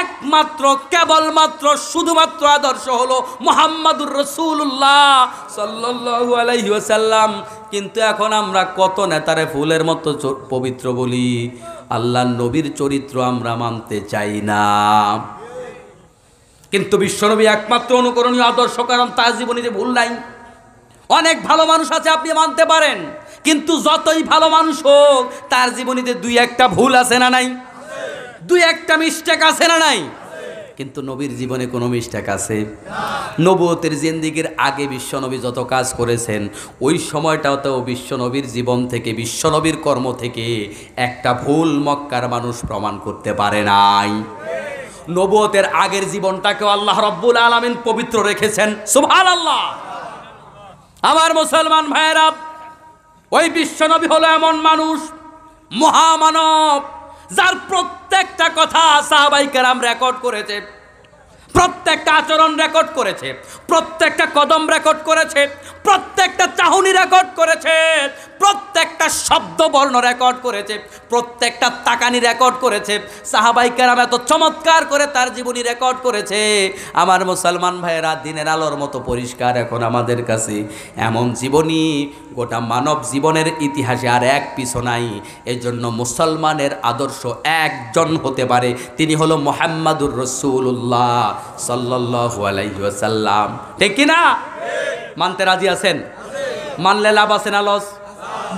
একমাত্র কেবলমাত্র শুধুমাত্র আদর্শ হলো মুহাম্মাদুর রাসূলুল্লাহ সাল্লাল্লাহু আলাইহি ওয়াসাল্লাম। কিন্তু এখন আমরা কত নেতারে ফুলের মতো পবিত্র বলি, আল্লাহর নবীর চরিত্র আমরা মানতে চাই না। কিন্তু বিশ্বনবী একমাত্র অনুকরণীয় আদর্শ, কারণ তার জীবনীতে ভুল নাই। অনেক ভালো মানুষ আছে আপনি মানতে পারেন, কিন্তু যতই ভালো মানুষ হোক তার জীবনীতে দুই একটা ভুল আছে না নাই? দুই একটা মিস্টেক আছে না নাই? কিন্তু নবীর জীবনে কোনো মিস্টেক আছে? নবুয়তের জিন্দেগির আগে বিশ্বনবী যত কাজ করেছেন ওই সময়টাতেও বিশ্বনবীর জীবন থেকে, বিশ্বনবীর কর্ম থেকে একটা ভুল মক্কার মানুষ প্রমাণ করতে পারে নাই। নবুয়তের আগের জীবনটাকেও আল্লাহ রাব্বুল আলামিন পবিত্র রেখেছেন। সুবহানাল্লাহ। আমার মুসলমান ভাইয়েরা, ওই বিশ্বনবী হলো এমন মানুষ, মহামানব, যার প্রত্যেকটা কথা সাহাবায়ে কেরাম রেকর্ড করেছে, প্রত্যেকটা আচরণ রেকর্ড করেছে, প্রত্যেকটা কদম রেকর্ড করেছে, প্রত্যেকটা চাহনি রেকর্ড করেছে, প্রত্যেকটা শব্দ বর্ণ রেকর্ড করেছে, প্রত্যেকটা তাকানি রেকর্ড করেছে। সাহাবায়ে কেরাম এত চমৎকার করে তার জীবনী রেকর্ড করেছে। আমার মুসলমান ভাইয়েরা, দিনের আলোর মতো পরিষ্কার এখন আমাদের কাছে। এমন জীবনী গোটা মানব জীবনের ইতিহাসে আর এক পিছু নাই। এজন্য মুসলমানের আদর্শ একজন হতে পারে, তিনি হলো মুহাম্মাদুর রাসূলুল্লাহ সাল্লাল্লাহু আলাইহি ওয়াসাল্লাম। ঠিক কি না? মানতে রাজি আছেন? মানলে লাভ আছে না লস?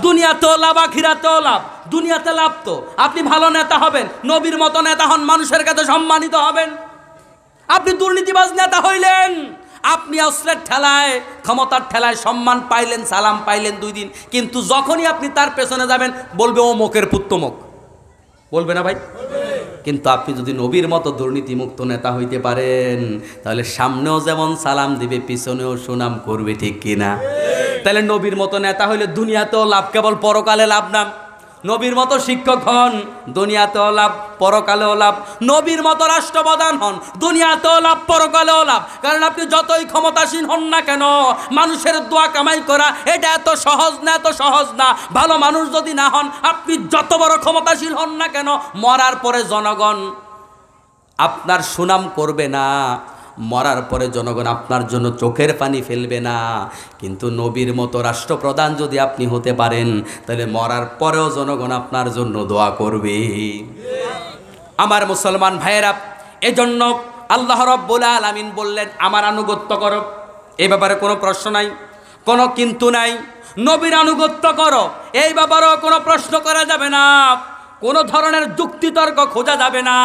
দুনিয়াতেও লাভ, আখিরাতেও লাভ। দুনিয়াতে লাভ তো আপনি ভালো নেতা হবেন, নবীর মতো নেতা হন, মানুষের কাছে সম্মানিত হবেন। আপনি দুর্নীতিবাজ নেতা হইলেন, আপনি অস্ত্রের ঠেলায়, ক্ষমতার ঠেলায় সম্মান পাইলেন, সালাম পাইলেন 2 দিন, কিন্তু যখনই আপনি তার পেছনে যাবেন বলবে ও মুখের পুত্তমুখ, বলবে না ভাই? কিন্তু আপনি যদি নবীর মতো দুর্নীতিমুক্ত নেতা হইতে পারেন তাহলে সামনেও যেমন সালাম দিবে, পিছনেও সুনাম করবে। ঠিক কিনা? তাহলে নবীর মতো নেতা হইলে দুনিয়াতেও লাভ, কেবল পরকালে লাভ না। নবীর মতো শিক্ষক হন, দুনিয়াতেও লাভ, পরকালেও লাভ। নবীর মতো রাষ্ট্রপ্রধান হন, দুনিয়াতেও লাভ, পরকালেও লাভ। কারণ আপনি যতই ক্ষমতাসীন হন না কেন, মানুষের দোয়া কামাই করা এটা এত সহজ না, এত সহজ না। ভালো মানুষ যদি না হন, আপনি যত বড় ক্ষমতাসীন হন না কেন, মরার পরে জনগণ আপনার সুনাম করবে না, মরার পরে জনগণ আপনার জন্য চোখের পানি ফেলবে না। কিন্তু নবীর মতো রাষ্ট্রপ্রধান যদি আপনি হতে পারেন তাহলে মরার পরেও জনগণ আপনার জন্য দোয়া করবে। আমার মুসলমান ভাইয়েরা, এজন্য আল্লাহ রাব্বুল আলামিন বললেন আমার আনুগত্য করো, এই ব্যাপারে কোনো প্রশ্ন নাই, কোনো কিন্তু নাই। নবীর আনুগত্য করো, এই ব্যাপারেও কোনো প্রশ্ন করা যাবে না, কোনো ধরনের যুক্তিতর্ক খোঁজা যাবে না,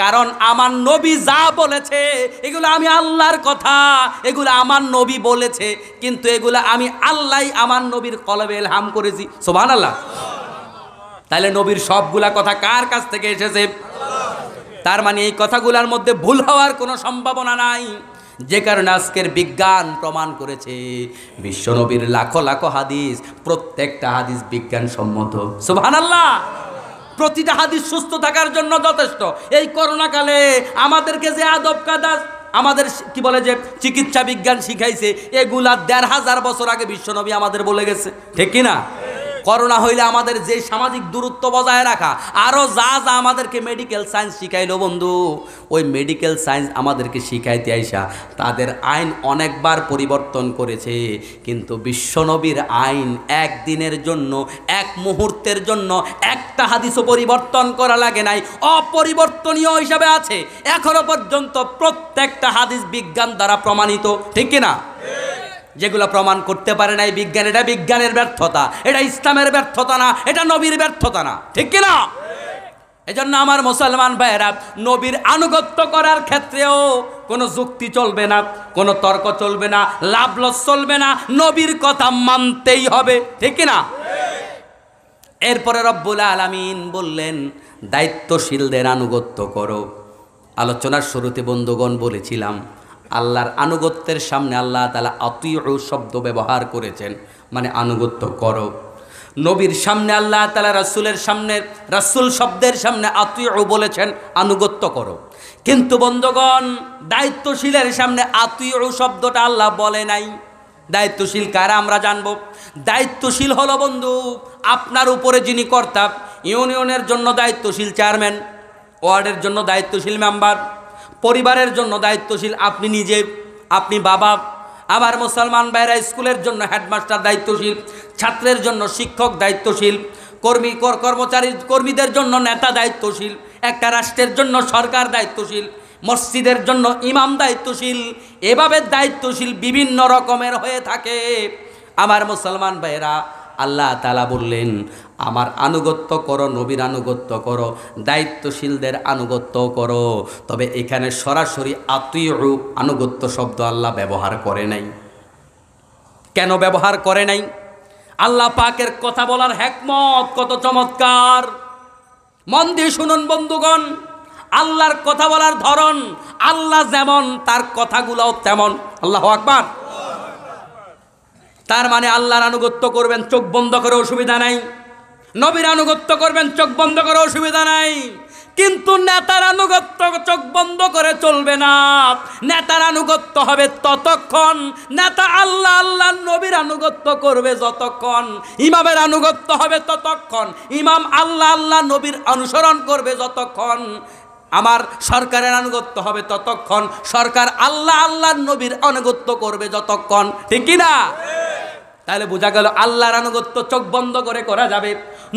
কারণ আমার নবী যা বলেছে এগুলো আমি আল্লাহর কথা, এগুলো আমার নবী বলেছে, কিন্তু এগুলো আমি আল্লাহই আমার নবীর কলবে ইলহাম করেছি। সুবহানাল্লাহ। তাহলে নবীর সবগুলা কথা কার কাছ থেকে এসেছে? তার মানে এই কথাগুলোর মধ্যে ভুল হওয়ার কোনো সম্ভাবনা নাই, যে কারণে আজকের বিজ্ঞান প্রমাণ করেছে বিশ্বনবীর লাখো লাখো হাদিস, প্রত্যেকটা হাদিস বিজ্ঞানসম্মত। সুবহানাল্লাহ। প্রতিটা হাদিস সুস্থ থাকার জন্য যথেষ্ট। এই করোনা কালে আমাদেরকে যে আদব কায়দা আমাদের কি বলে যে চিকিৎসা বিজ্ঞান শিখাইছে, এগুলা ১৫০০ বছর আগে বিশ্বনবী আমাদের বলে গেছে, ঠিক কি না? করোনা হইলে আমাদের যে সামাজিক দূরত্ব বজায় রাখা, আরও যা যা আমাদেরকে মেডিকেল সায়েন্স শিখাইলো বন্ধু, ওই মেডিকেল সায়েন্স আমাদেরকে শিখাইতে আইসা তাদের আইন অনেকবার পরিবর্তন করেছে, কিন্তু বিশ্বনবীর আইন একদিনের জন্য, এক মুহূর্তের জন্য একটা হাদিসও পরিবর্তন করা লাগে নাই, অপরিবর্তনীয় হিসাবে আছে এখনো পর্যন্ত। প্রত্যেকটা হাদিস বিজ্ঞান দ্বারা প্রমাণিত, ঠিক কিনা? যেগুলো প্রমাণ করতে পারে না এই বিজ্ঞান, এটা বিজ্ঞানের ব্যর্থতা, এটা ইসলামের ব্যর্থতা না, এটা নবীর ব্যর্থতা না, ঠিক কিনা? এজন্য আমার মুসলমান ভাইয়েরা, নবীর আনুগত্য করার ক্ষেত্রেও কোনো যুক্তি চলবে না, কোনো তর্ক চলবে না, লাভ লস চলবে না, নবীর কথা মানতেই হবে, ঠিক কিনা? এরপরে রব্বুল আলামিন বললেন দায়িত্বশীলদের আনুগত্য করো। আলোচনার শুরুতে বন্ধুগণ বলেছিলাম আল্লাহর আনুগত্যের সামনে আল্লাহ তাআলা আতিউ শব্দ ব্যবহার করেছেন, মানে আনুগত্য করো। নবীর সামনে আল্লাহ তাআলা রাসূলের সামনে, রাসূল শব্দের সামনে আতিউ বলেছেন, আনুগত্য করো। কিন্তু বন্ধুগণ দায়িত্বশীলের সামনে আতিউ শব্দটা আল্লাহ বলে নাই। দায়িত্বশীল কারা আমরা জানবো। দায়িত্বশীল হলো বন্ধু আপনার উপরে যিনি কর্তা, ইউনিয়নের জন্য দায়িত্বশীল চেয়ারম্যান, ওয়ার্ডের জন্য দায়িত্বশীল মেম্বার, পরিবারের জন্য দায়িত্বশীল আপনি নিজে, আপনি বাবা। আবার মুসলমান ভাইরা স্কুলের জন্য হেডমাস্টার দায়িত্বশীল, ছাত্রের জন্য শিক্ষক দায়িত্বশীল, কর্মীদের জন্য নেতা দায়িত্বশীল, একটা রাষ্ট্রের জন্য সরকার দায়িত্বশীল, মসজিদের জন্য ইমাম দায়িত্বশীল। এভাবে দায়িত্বশীল বিভিন্ন রকমের হয়ে থাকে। আমার মুসলমান ভাইরা, আল্লাহ তাআলা বললেন আমার আনুগত্য করো, নবীর আনুগত্য করো, দায়িত্বশীলদের আনুগত্য করো। তবে এখানে সরাসরি আতিউ আনুগত্য শব্দ আল্লাহ ব্যবহার করে নাই। কেন ব্যবহার করে নাই? আল্লাহ পাকের কথা বলার হিকমত কত চমৎকার, মন দিয়ে শুনুন বন্ধুগণ। আল্লাহর কথা বলার ধরন, আল্লাহ যেমন তার কথাগুলোও তেমন। আল্লাহু আকবার। তার মানে আল্লাহর আনুগত্য করবেন চোখ বন্ধ করে, অসুবিধা নাই। নবীর আনুগত্য করবেন চোখ বন্ধ করে, অসুবিধা নাই। কিন্তু নেতার আনুগত্য চোখ বন্ধ করে চলবে না। নেতার আনুগত্য হবে ততক্ষণ, নেতা আল্লাহ আল্লাহ নবীর আনুগত্য করবে যতক্ষণ, ইমামের আনুগত্য হবে ততক্ষণ, ইমাম আল্লাহ আল্লাহ নবীর অনুসরণ করবে যতক্ষণ, আমার সরকারের আনুগত্য হবে ততক্ষণ, সরকার আল্লাহ আল্লাহ নবীর আনুগত্য করবে যতক্ষণ, ঠিক কি না? তাহলে বোঝা গেল আল্লাহর আনুগত্য চোখ বন্ধ করে করা যাবে,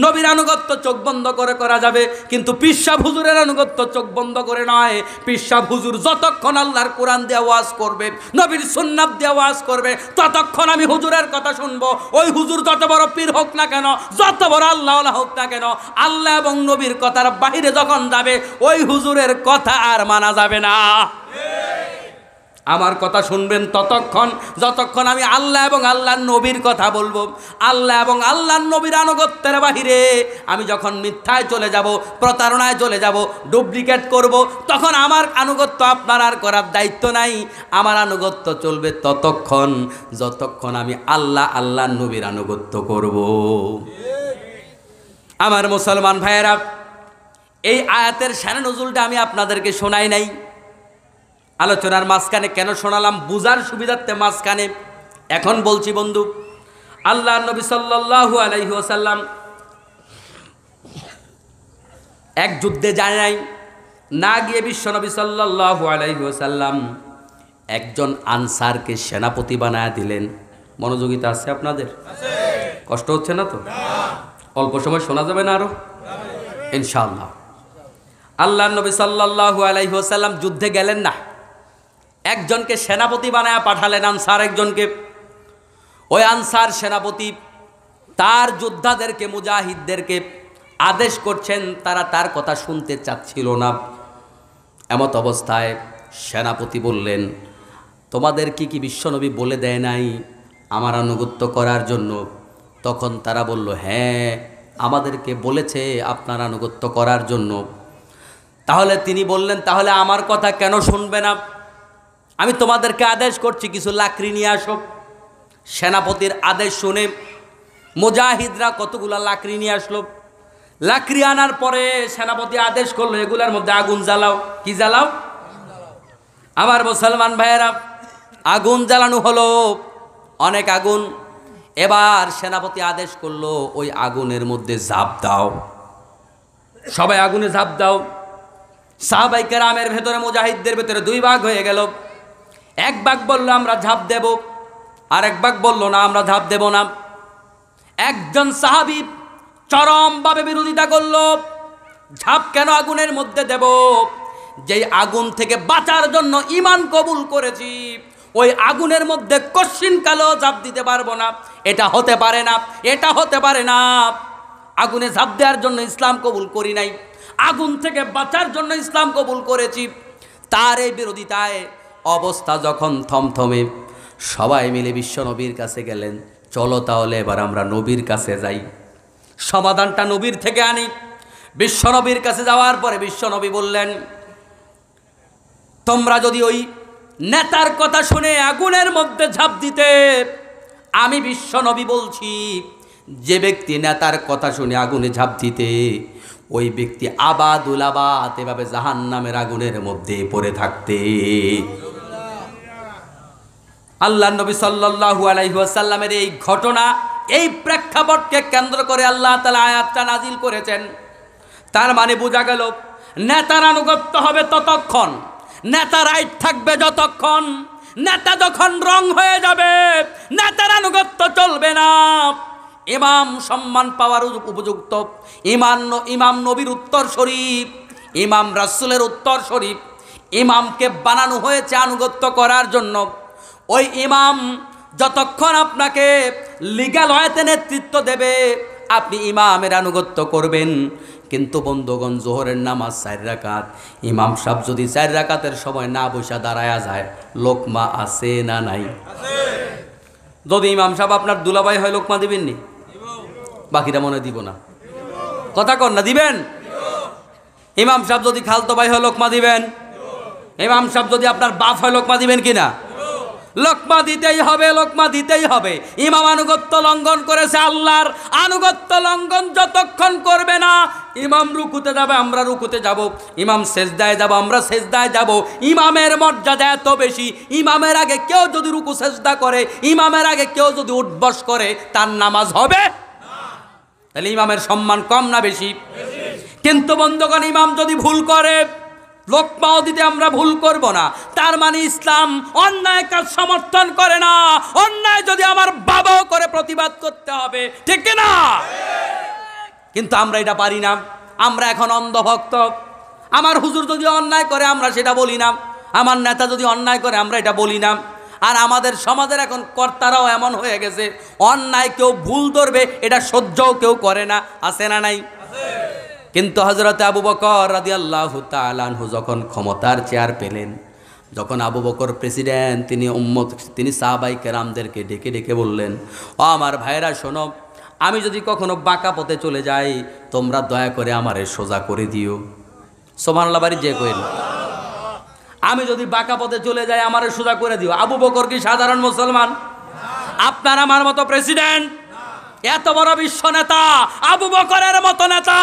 নবীর আনুগত্য চোখ বন্ধ করে করা যাবে, কিন্তু পীর সাহেব হুজুরের আনুগত্য চোখ বন্ধ করে নয়। পীর সাহেব হুজুর যতক্ষণ আল্লাহর কোরআন দিয়ে ওয়াজ করবে, নবীর সুন্নাত দিয়ে ওয়াজ করবে, ততক্ষণ আমি হুজুরের কথা শুনবো। ওই হুজুর যত বড় পীর হোক না কেন, যত বড় আল্লাহওয়ালা হোক না কেন, আল্লাহ এবং নবীর কথার বাহিরে যখন যাবে ওই হুজুরের কথা আর মানা যাবে না। আমার কথা শুনবেন ততক্ষণ যতক্ষণ আমি আল্লাহ এবং আল্লাহর নবীর কথা বলবো। আল্লাহ এবং আল্লাহর নবীর আনুগত্যের বাহিরে আমি যখন মিথ্যায় চলে যাব, প্রতারণায় চলে যাব, ডুপ্লিকেট করব, তখন আমার আনুগত্য আপনার আর করার দায়িত্ব নাই। আমার আনুগত্য চলবে ততক্ষণ যতক্ষণ আমি আল্লাহ আল্লাহর নবীর আনুগত্য করব। আমার মুসলমান ভাইয়েরা, এই আয়াতের শানে নজুলটা আমি আপনাদেরকে শোনাই নাই। আলোচনার মাঝখানে কেন শোনালাম? বুঝার সুবিধার্থে মাঝখানে এখন বলছি বন্ধু। আল্লাহ নবী সাল্লাল্লাহু আলাইহি ওয়াসাল্লাম এক যুদ্ধে যায় নাই, না গিয়ে বিশ্ব নবী সাল্লাল্লাহু আলাইহি ওয়াসাল্লাম একজন আনসারকে সেনাপতি বানায় দিলেন। মনোযোগিতা আছে আপনাদের? কষ্ট হচ্ছে না তো? অল্প সময় শোনা যাবে না আরো ইনশাআল্লাহ। আল্লাহ নবী সাল্লাল্লাহু আলাইহি ওয়াসাল্লাম যুদ্ধে গেলেন না, একজনকে সেনাপতি বানায়া পাঠালেন, আনসার একজনকে। ওই আনসার সেনাপতি তার যোদ্ধাদেরকে, মুজাহিদদেরকে আদেশ করছেন, তারা তার কথা শুনতে চাচ্ছিল না। এমত অবস্থায় সেনাপতি বললেন, তোমাদের কি বিশ্বনবী বলে দেয় নাই আমার আনুগত্য করার জন্য? তখন তারা বলল, হ্যাঁ আমাদেরকে বলেছে আপনার আনুগত্য করার জন্য। তাহলে তিনি বললেন, তাহলে আমার কথা কেন শুনবে না? আমি তোমাদেরকে আদেশ করছি, কিছু লাকড়ি নিয়ে আসো। সেনাপতির আদেশ শুনে মুজাহিদরা কতগুলো লাকড়ি নিয়ে আসলো। লাকড়ি আনার পরে সেনাপতি আদেশ করলো, এগুলার মধ্যে আগুন জ্বালাও। কি জ্বালাও? আমার মুসলমান ভাইয়েরা, আগুন জ্বালানো হলো, অনেক আগুন। এবার সেনাপতি আদেশ করলো, ওই আগুনের মধ্যে ঝাঁপ দাও, সবাই আগুনে ঝাঁপ দাও। সাহাবায়ে কেরামের ভেতরে, মুজাহিদদের ভেতরে দুই ভাগ হয়ে গেল। এক ভাগ বলল আমরা ঝাঁপ দেব, আর এক ভাগ বলল না আমরা ঝাঁপ দেব না। একজন সাহাবী চরমভাবে বিরোধিতা করল, ঝাঁপ কেন আগুনের মধ্যে দেব? যেই আগুন থেকে বাঁচার জন্য ঈমান কবুল করেছি, ওই আগুনের মধ্যে কশিন কালো ঝাঁপ দিতে পারবো না, এটা হতে পারে না, এটা হতে পারে না। আগুনে ঝাঁপ দেওয়ার জন্য ইসলাম কবুল করি নাই, আগুন থেকে বাঁচার জন্য ইসলাম কবুল করেছি। তার এই বিরোধিতায় অবস্থা যখন থমথমে, সবাই মিলে বিশ্বনবীর কাছে গেলেন, চলো তাহলে এবার আমরা নবীর কাছে যাই, সমাধানটা নবীর থেকে আনি। বিশ্বনবীর কাছে যাওয়ার পরে বিশ্বনবী বললেন, তোমরা যদি ওই নেতার কথা শুনে আগুনের মধ্যে ঝাঁপ দিতে, আমি বিশ্বনবী বলছি, যে ব্যক্তি নেতার কথা শুনে আগুনে ঝাঁপ দিতে, ওই ব্যক্তি আবাদুল আবাদ এভাবে জাহান্নামের আগুনের মধ্যে পড়ে থাকতে। আল্লাহ নবী সাল্লাল্লাহু আলাইহি ওয়াসাল্লামের এই ঘটনা, এই প্রেক্ষাপটকে কেন্দ্র করে আল্লাহ তাআলা আয়াতটা নাজিল করেছেন। তার মানে বোঝা গেল, নেতার আনুগত্য হবে ততক্ষণ, নেতা রাইট থাকবে যতক্ষণ। নেতা যখন রং হয়ে যাবে, নেতার আনুগত্য চলবে না। ইমাম সম্মান পাওয়ার উপযুক্ত, ইমাম নবীর উত্তর শরীফ, ইমাম রাসূলের উত্তর শরীফ। ইমামকে বানানো হয়েছে আনুগত্য করার জন্য। ওই ইমাম যতক্ষণ আপনাকে লিগ্যাল ওয়েতে নেতৃত্ব দেবে, আপনি ইমামের আনুগত্য করবেন। কিন্তু বন্ধুগণ, জোহরের নামাজ 4 রাকাত, ইমাম সাহেব যদি 4 রাকাতের সময় না বসা দাঁড়ায়া যায়, লোকমা আছে না নাই? যদি ইমাম সাহেব আপনার দুলাভাই হয়, লোকমা দিবেন নি? বাকিটা মনে দিব না, কথা কর না, দিবেন? ইমাম সাহেব যদি খালতো ভাই হয়, লোকমা দিবেন? ইমাম সাহেব যদি আপনার বাপ হয়, লোকমা দিবেন কিনা? লোকমা দিতেই হবে, লোকমা দিতেই হবে। ইমাম আনুগত্য লঙ্ঘন করেছে, আল্লাহর আনুগত্য লঙ্ঘন যতক্ষণ করবে না, ইমাম রুকুতে যাবে আমরা রুকুতে যাব, ইমাম সেজদায় যাব আমরা সেজদায় যাব। ইমামের মর্যাদা এত বেশি, ইমামের আগে কেউ যদি রুকু সেজদা করে, ইমামের আগে কেউ যদি উঠবস করে, তার নামাজ হবে? তাহলে ইমামের সম্মান কম না বেশি? কিন্তু বন্ধুগণ, ইমাম যদি ভুল করে, লোকমাও দিতে আমরা ভুল করব না। তার মানে ইসলাম অন্যায় কাজ সমর্থন করে না। অন্যায় যদি আমার বাবাও করে, প্রতিবাদ করতে হবে, ঠিক না? কিন্তু আমরা এটা পারি না। আমরা এখন অন্ধভক্ত। আমার হুজুর যদি অন্যায় করে, আমরা সেটা বলি না। আমার নেতা যদি অন্যায় করে, আমরা এটা বলি না। আর আমাদের সমাজের এখন কর্তারাও এমন হয়ে গেছে, অন্যায় কেউ ভুল ধরবে, এটা সহ্যও কেউ করে না। আছে না নাই? কিন্তু হযরত আবু বকর রাদিয়াল্লাহু তাআলা আনহু যখন ক্ষমতার চেয়ার পেলেন, যখন আবু বকর প্রেসিডেন্ট, তিনি সাহাবায়ে কেরামদেরকে ডেকে ডেকে বললেন, ও আমার ভাইরা শোনো, আমি যদি কখনো বাঁকা পথে চলে যাই, তোমরা দয়া করে আমারে সোজা করে দিও। সুবহানাল্লাহ, বাড়ি যে কইল, আমি যদি বাঁকা পথে চলে যাই, আমারে সোজা করে দিও। আবু বকর কি সাধারণ মুসলমান? আপনার আমার মতো প্রেসিডেন্ট? এত বড় বিশ্ব নেতা, আবু বকরের মতো নেতা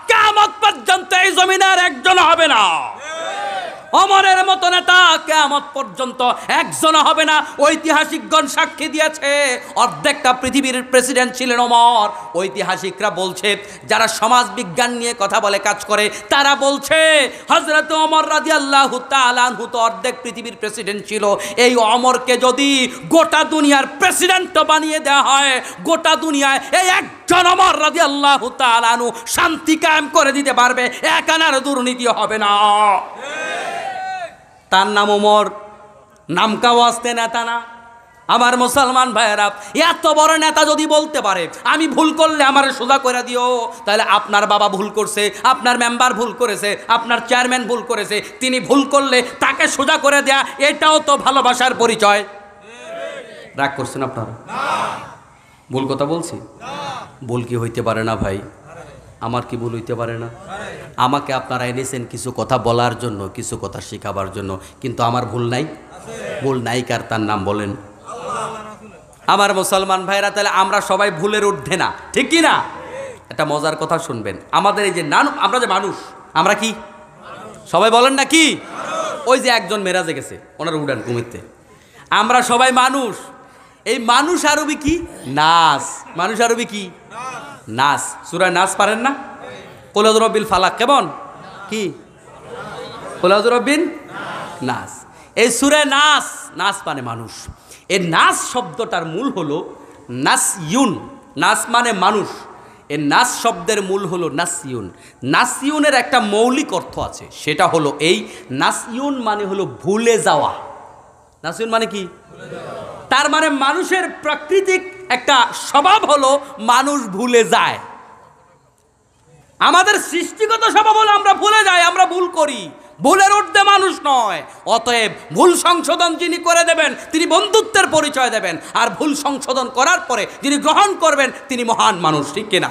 কিয়ামত পর্যন্ত এই জমিনের একজন হবে না। ওমরের মতো নেতা কিয়ামত কিয়ামত পর্যন্ত একজনও হবে না। ঐতিহাসিকগণ সাক্ষী দিয়েছে, অর্ধেকটা পৃথিবীর প্রেসিডেন্ট ছিলেন ওমর। ঐতিহাসিকরা বলছে, যারা সমাজ বিজ্ঞান নিয়ে কথা বলে কাজ করে, তারা বলছে হযরত ওমর রাদিয়াল্লাহু তাআলা আনহু তো অর্ধেক পৃথিবীর প্রেসিডেন্ট ছিল। এই ওমরকে যদি গোটা দুনিয়ার প্রেসিডেন্ট বানিয়ে দেওয়া হয়, গোটা দুনিয়ায় এই একজন ওমর রাদিয়াল্লাহু তাআলা আনহু শান্তি কায়েম করে দিতে পারবে, এক আনার দুর্নীতি হবে না। তার নাম ওমর, নাম কাও আসতে নেতা না। আমার মুসলমান ভাইয়েরা, এত বড় নেতা যদি বলতে পারে আমি ভুল করলে আমারে সোজা করে দিও, তাহলে আপনার বাবা ভুল করছে, আপনার মেম্বার ভুল করেছে, আপনার চেয়ারম্যান ভুল করেছে, তিনি ভুল করলে তাকে সোজা করে দেয়া, এটাও তো ভালোবাসার পরিচয়। রাগ করছেন আপনারা? ভুল কথা বলছি? ভুল কি হইতে পারে না ভাই? আমার কি ভুল হইতে পারে না? আমাকে আপনারা এনেছেন কিছু কথা বলার জন্য, কিছু কথা শেখাবার জন্য, কিন্তু আমার ভুল নাই? ভুল নাই কার? তার নাম বলেন। আমার মুসলমান ভাইরা, তাহলে আমরা সবাই ভুলের ঊর্ধ্বে না, ঠিক কি না? একটা মজার কথা শুনবেন। আমাদের এই যে আমরা যে মানুষ, আমরা কি সবাই বলেন না কি? ওই যে একজন মেরাজে গেছে, ওনার উড়ান কুমিরতে, আমরা সবাই মানুষ। এই মানুষ আরবি কি? নাস। মানুষ আরবি কি? নাস। সূরা নাস পারেন না? কুল আউযু বিরব্বিল ফালাক কেমন? কি? কুল আউযু বিরব্বিন নাস। এই সূরা নাস, নাস মানে মানুষ। এই নাস শব্দটার মূল হলো নাসইউন। নাস মানে মানুষ। এই নাস শব্দের মূল হলো নাসইউন। নাসইউনের একটা মৌলিক অর্থ আছে, সেটা হলো এই নাসইউন মানে হলো ভুলে যাওয়া। নাসইউন মানে কি? তার মানে মানুষের প্রাকৃতিক একটা স্বভাব হলো মানুষ ভুলে যায়। আমাদের সৃষ্টিগত স্বভাব হলো আমরা ভুলে যাই, আমরা ভুল করি। ভুলের ঊর্ধ্বে মানুষ নয়। অতএব ভুল সংশোধন যিনি করে দেবেন তিনি বন্ধুত্বের পরিচয় দেবেন, আর ভুল সংশোধন করার পরে যিনি গ্রহণ করবেন তিনি মহান মানুষ, ঠিক কিনা?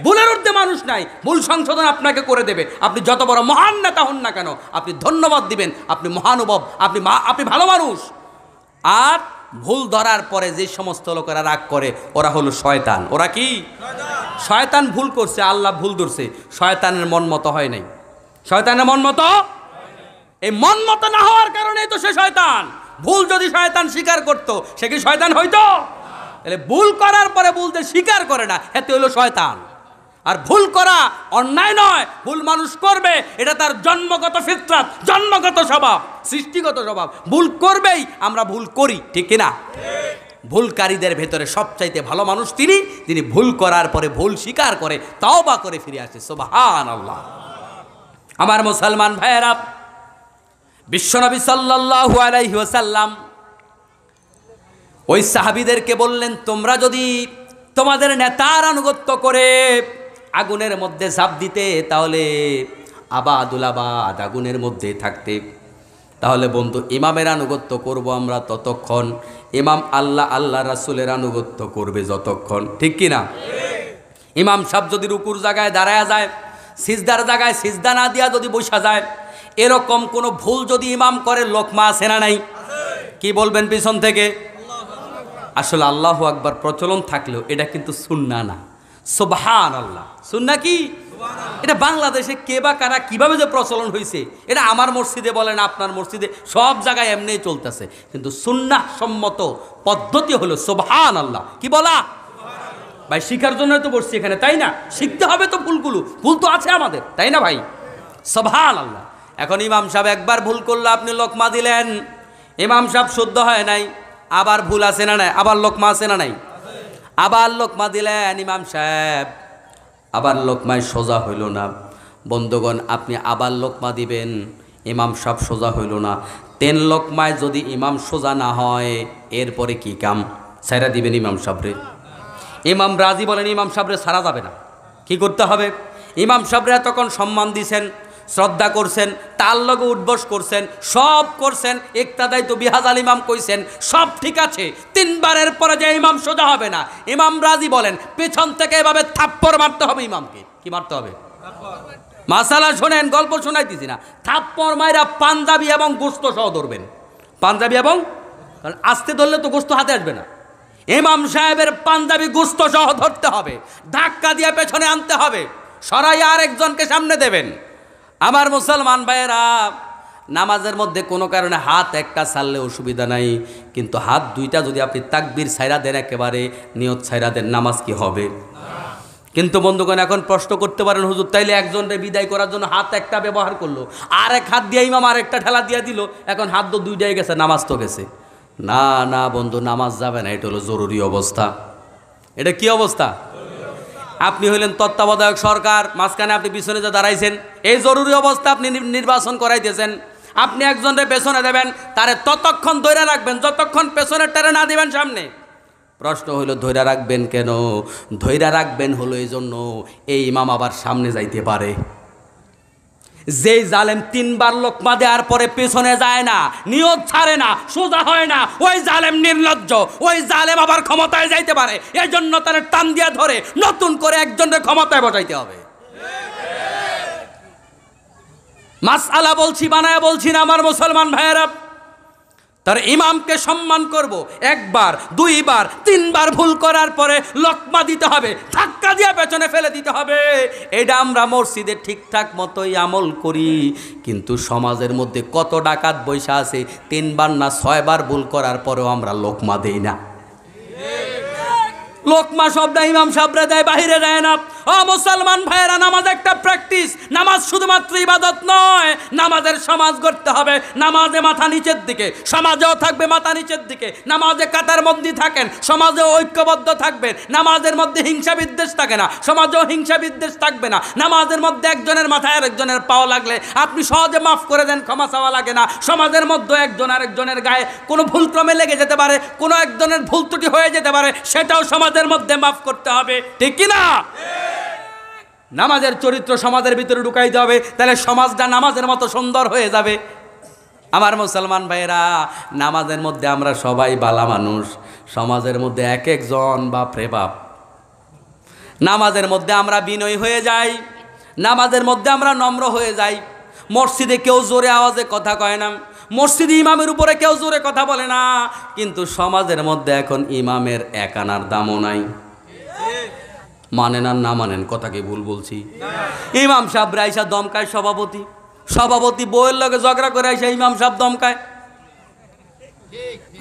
ভুলের ঊর্ধ্বে মানুষ নাই, ভুল সংশোধন আপনাকে করে দেবে। আপনি যত বড় মহান নেতা হন না কেন, আপনি ধন্যবাদ দিবেন, আপনি মহানুভব, আপনি ভালো মানুষ। আর ভুল ধরার পরে যে সমস্ত লোকেরা রাগ করে, ওরা হলো শয়তান। ওরা কি? শয়তান ভুল করছে, আল্লাহ ভুল ধরছে, শয়তানের মন মতো হয় নাই। শয়তানের মন মতো, এই মন মতো না হওয়ার কারণেই তো সে শয়তান। ভুল যদি শয়তান স্বীকার করতো, সে কি শয়তান হইতো? তাহলে ভুল করার পরে ভুল যে স্বীকার করে না, এতে হলো শয়তান। আর ভুল করা অন্যায় নয়, ভুল মানুষ করবে, এটা তার জন্মগত ফিতরাত, জন্মগত স্বভাব, সৃষ্টিগত স্বভাব। ভুল করবেই, আমরা ভুল করি, ঠিক কিনা? ভুলকারীদের ভেতরে সবচাইতে ভালো মানুষ যিনি ভুল করার পরে ভুল স্বীকার করে তওবা করে ফিরে আসে। সুবহানাল্লাহ। আমার মুসলমান ভাইয়েরা, বিশ্বনবী সাল্লাল্লাহু আলাইহি ওয়াসাল্লাম ওই সাহাবীদেরকে বললেন, তোমরা যদি তোমাদের নেতার আনুগত্য করে আগুনের মধ্যে ঝাঁপ দিতে, তাহলে আবাদুল আবাদ আগুনের মধ্যে থাকতে। তাহলে বন্ধু, ইমামের আনুগত্য করব আমরা ততক্ষণ, ইমাম আল্লাহ রাসূলের আনুগত্য করবে যতক্ষণ, ঠিক কিনা? ইমাম সাহেব যদি রুকুর জায়গায় দাঁড়ায়া যায়, সিজদার জায়গায় সিজদা না দিয়া যদি বসা যায়, এরকম কোনো ভুল যদি ইমাম করে, লোকমা আছে না নাই? কি বলবেন পিছন থেকে? আসলে আল্লাহু আকবার প্রচলন থাকলেও এটা কিন্তু সুন্নাহ না। সুবহানাল্লাহ। সুন্নাহ কি? এটা বাংলাদেশে কে বা কারা কিভাবে যে প্রচলন হয়েছে, এটা আমার মসজিদে বলেন, আপনার মসজিদে, সব জায়গায় এমনিই চলতেছে। কিন্তু সুন্নাহ সম্মত পদ্ধতি হলো সুবহানাল্লাহ। কি বলা? ভাই শিখার জন্য তো বসছি এখানে, তাই না? শিখতে হবে তো ভুলগুলো, ভুল তো আছে আমাদের, তাই না ভাই? সুবহানাল্লাহ। এখন ইমাম সাহেব একবার ভুল করলে আপনি লোকমা দিলেন, ইমাম সাহেব শুদ্ধ হয় নাই, আবার ভুল আছে না নাই? আবার লোকমা আছে না নাই? আবার লোকমা দিলেন ইমাম সাহেব, আবার লোকমায় সোজা হইল না। বন্ধুগণ, আপনি আবার লোকমা দিবেন, ইমাম সাহেব সোজা হইল না। 3 লোকমায় যদি ইমাম সোজা না হয়, এরপরে কি কাম? ছাইরা দিবেন ইমাম সাহেবরে। ইমাম রাজি বলেন, ইমাম সাহেবরে ছাড়া যাবে না। কি করতে হবে? ইমাম সাহেবরা তখন সম্মান দিছেন, শ্রদ্ধা করছেন, তার লগে উঠবস করছেন, সব করছেন, ইক্তাদাই তো বিহাজাল ইমাম কইছেন, সব ঠিক আছে। 3 বারের পরে যে ইমাম সোজা হবে না, ইমাম রাজি বলেন, পেছন থেকে এভাবে থাপ্পড় মারতে হবে ইমামকে। কি মারতে হবে? মাসালা শোনেন, গল্প শোনাইতেছি না। থাপ্পড় মাইরা পাঞ্জাবি এবং গোস্ত সহ ধরবেন। পাঞ্জাবি এবং, কারণ আস্তে ধরলে তো গোস্ত হাতে আসবে না। ইমাম সাহেবের পাঞ্জাবি গোস্ত সহ ধরতে হবে, ধাক্কা দিয়ে পেছনে আনতে হবে, সরাই আর একজনকে সামনে দেবেন। আমার মুসলমান ভাইয়েরা, নামাজের মধ্যে কোনো কারণে হাত একটা ছাড়লে অসুবিধা নাই, কিন্তু হাত দুইটা যদি আপনি তাকবীর ছাইরা দেন, একেবারে নিয়ত ছাইরা দেন, নামাজ কি হবে? কিন্তু বন্ধুগণ, এখন প্রশ্ন করতে পারেন, হুজুর তাইলে একজনকে বিদায় করার জন্য হাত একটা ব্যবহার করলো, আর এক হাত দিয়ে ইমাম আর একটা ঠেলা দিয়ে দিল, এখন হাত তো দুইটাই গেছে, নামাজ তো গেছে। না না বন্ধু, নামাজ যাবে না, এটা হলো জরুরি অবস্থা। এটা কি অবস্থা? আপনি হইলেন তত্ত্বাবধায়ক সরকার, মাঝখানে আপনি পিছনে যে দাঁড়াইছেন, এই জরুরি অবস্থা আপনি নির্বাচন করাইতেছেন। আপনি একজনের পেছনে দেবেন, তারে ততক্ষণ ধরে রাখবেন যতক্ষণ পেছনের টারে না দিবেন সামনে। প্রশ্ন হইল ধৈরা রাখবেন কেন? ধৈরা রাখবেন হলো এই জন্য, এই ইমাম আবার সামনে যাইতে পারে। যেই জালেম 3 বার লোকমা দেওয়ার পরে পেছনে যায় না, নিয়ত ছাড়ে না, সোজা হয় না, ওই জালেম নির্লজ্জ, ওই জালেম আবার ক্ষমতায় যাইতে পারে। এই জন্য তার টান দিয়া ধরে নতুন করে একজনের ক্ষমতায় বসাইতে হবে। মাসআলা বলছি, বানায়া বলছি না আমার মুসলমান ভাইয়েরা। তার ইমামকে সম্মান করব, 1 বার 2 বার 3 বার ভুল করার পরে লোকমা দিতে হবে, ধাক্কা দিয়ে পেছনে ফেলে দিতে হবে। এটা আমরা মসজিদে ঠিকঠাক মতোই আমল করি, কিন্তু সমাজের মধ্যে কত ডাকাত বৈশা আছে, 3 বার না 6 বার ভুল করার পরেও আমরা লোকমা দেই না। লোকমা শব্দ ইমাম সাহেবরা দেয়, বাহিরে দেয় না। ও মুসলমান ভাইয়েরা, নামাজ একটা প্র্যাকটিস। নামাজ শুধুমাত্র ইবাদত নয়, নামাজের সমাজ গড়তে হবে। নামাজে মাথা নিচের দিকে, সমাজেও থাকবে মাথা নিচের দিকে। নামাজে কাতার বন্দী থাকেন, সমাজেও ঐক্যবদ্ধ থাকবেন। নামাজের মধ্যে হিংসা বিদ্বেষ থাকে না, সমাজেও হিংসা বিদ্বেষ থাকবে না। নামাজের মধ্যে একজনের মাথায় আরেকজনের পাও লাগলে আপনি সহজে মাফ করে দেন, ক্ষমা চাওয়া লাগে না। সমাজের মধ্যে একজন আরেকজনের গায়ে কোনো ভুলক্রমে লেগে যেতে পারে, কোনো একজনের ভুল ত্রুটি হয়ে যেতে পারে, সেটাও সমাজের মধ্যে মাফ করতে হবে, ঠিক কি না? নামাজের চরিত্র সমাজের ভিতরে ঢুকাইতে হবে, তাহলে সমাজটা নামাজের মতো সুন্দর হয়ে যাবে। আমার মুসলমান ভাইয়েরা, নামাজের মধ্যে আমরা সবাই বালা মানুষ, সমাজের মধ্যে এক একজন বাপরে বাপ। নামাজের মধ্যে আমরা বিনয়ী হয়ে যাই, নামাজের মধ্যে আমরা নম্র হয়ে যাই। মসজিদে কেউ জোরে আওয়াজে কথা কয় না, মসজিদে ইমামের উপরে কেউ জোরে কথা বলে না, কিন্তু সমাজের মধ্যে এখন ইমামের 1 আনার দামও নাই। মানেন আর না মানেন, কথাকে ভুল বলছি? ইমাম সাহেব আইসা দমকায় সভাপতি, সভাপতি বউয়ের লগে ঝগড়া করে আইসা ইমাম সাহেব দমকায়।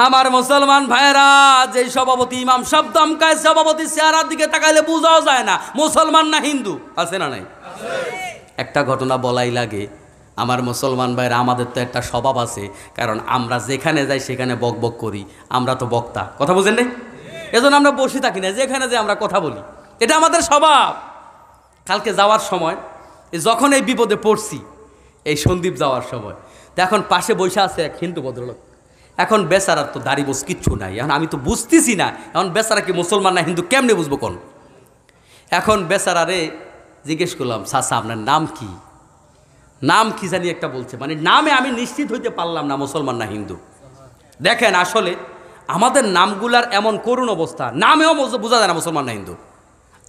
আমার মুসলমান ভাইয়েরা, যে সভাপতি ইমাম সাহেব দমকায়, সভাপতি চেহারার দিকে তাকাইলে বোঝাও যায় না মুসলমান না হিন্দু, আছে না নাই? একটা ঘটনা বলাই লাগে। আমার মুসলমান ভাইয়েরা, আমাদের তো একটা স্বভাব আছে, কারণ আমরা যেখানে যাই সেখানে বক বক করি। আমরা তো বক্তা, কথা বুঝেন নাই? এজন্য আমরা বসে থাকি না, যেখানে যাই আমরা কথা বলি, এটা আমাদের স্বভাব। কালকে যাওয়ার সময়, যখন এই বিপদে পড়ছি, এই সন্দীপ যাওয়ার সময়, তো এখন পাশে বসে আছে এক হিন্দু ভদ্রলোক। এখন বেচারার তো দাড়ি বোঝ কিচ্ছু নাই, এখন আমি তো বুঝতেছি না এখন বেচারা কি মুসলমান না হিন্দু, কেমনে বুঝবো কোন? এখন বেচারারে জিজ্ঞেস করলাম, চাচা আপনার নাম কি? নাম কি জানি একটা বলছে, মানে নামে আমি নিশ্চিত হইতে পারলাম না মুসলমান না হিন্দু। দেখেন, আসলে আমাদের নামগুলার এমন করুণ অবস্থা, নামেও বোঝা যায় না মুসলমান না হিন্দু।